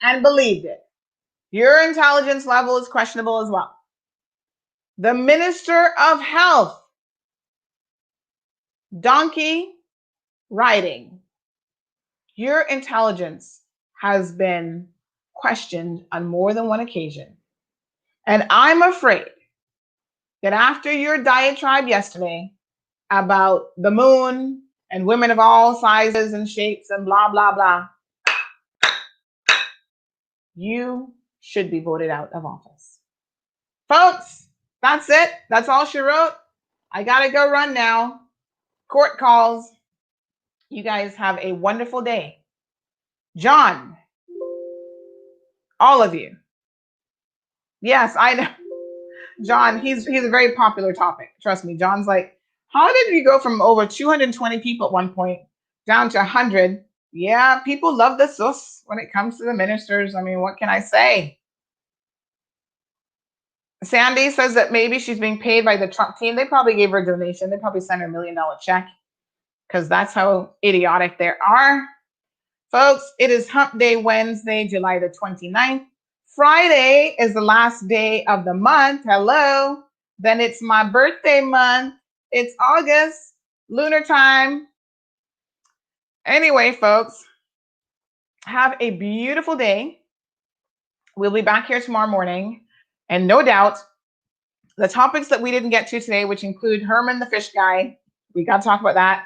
and believed it, your intelligence level is questionable as well. The Minister of Health, donkey riding. Your intelligence has been questioned on more than one occasion. And I'm afraid that after your diatribe yesterday about the moon and women of all sizes and shapes and blah, blah, blah, you should be voted out of office. Folks, that's it. That's all she wrote. I got to go run now. Court calls. You guys have a wonderful day. John, all of you. Yes, I know. John, he's a very popular topic. Trust me. John's like, how did we go from over 220 people at one point down to 100? Yeah, people love the sus when it comes to the ministers. I mean, what can I say? Sandy says that maybe she's being paid by the Trump team. They probably gave her a donation. They probably sent her $1 million check because that's how idiotic they are. Folks, it is Hump Day Wednesday, July the 29th. Friday is the last day of the month. Hello. Then it's my birthday month. It's August, lunar time. Anyway, folks, have a beautiful day. We'll be back here tomorrow morning. And no doubt, the topics that we didn't get to today, which include Herman the Fish Guy, we got to talk about that.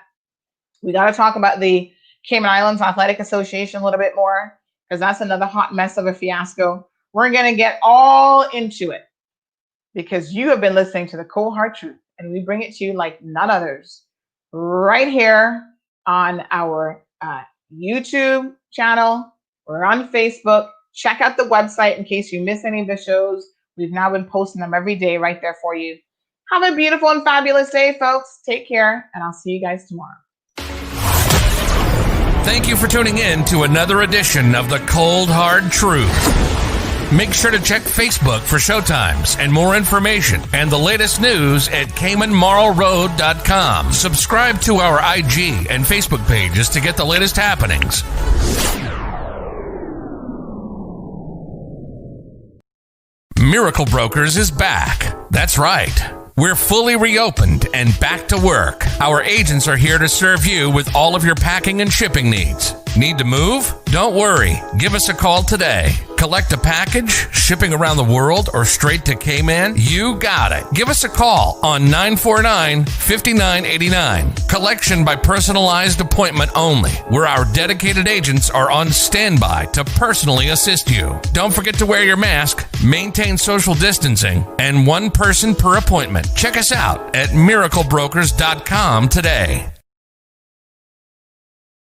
We got to talk about the Cayman Islands Athletic Association a little bit more, because that's another hot mess of a fiasco. We're going to get all into it because you have been listening to the Cold Hard Truth, and we bring it to you like none others right here on our YouTube channel. We're on Facebook. Check out the website in case you miss any of the shows. We've now been posting them every day right there for you. Have a beautiful and fabulous day, folks. Take care, and I'll see you guys tomorrow. Thank you for tuning in to another edition of the Cold Hard Truth. Make sure to check Facebook for showtimes and more information and the latest news at CaymanMarlRoad.com. Subscribe to our IG and Facebook pages to get the latest happenings. Miracle Brokers is back. That's right. We're fully reopened and back to work. Our agents are here to serve you with all of your packing and shipping needs. Need to move? Don't worry. Give us a call today. Collect a package, shipping around the world, or straight to Cayman? You got it. Give us a call on 949-5989. Collection by personalized appointment only, where our dedicated agents are on standby to personally assist you. Don't forget to wear your mask, maintain social distancing, and one person per appointment. Check us out at miraclebrokers.com today.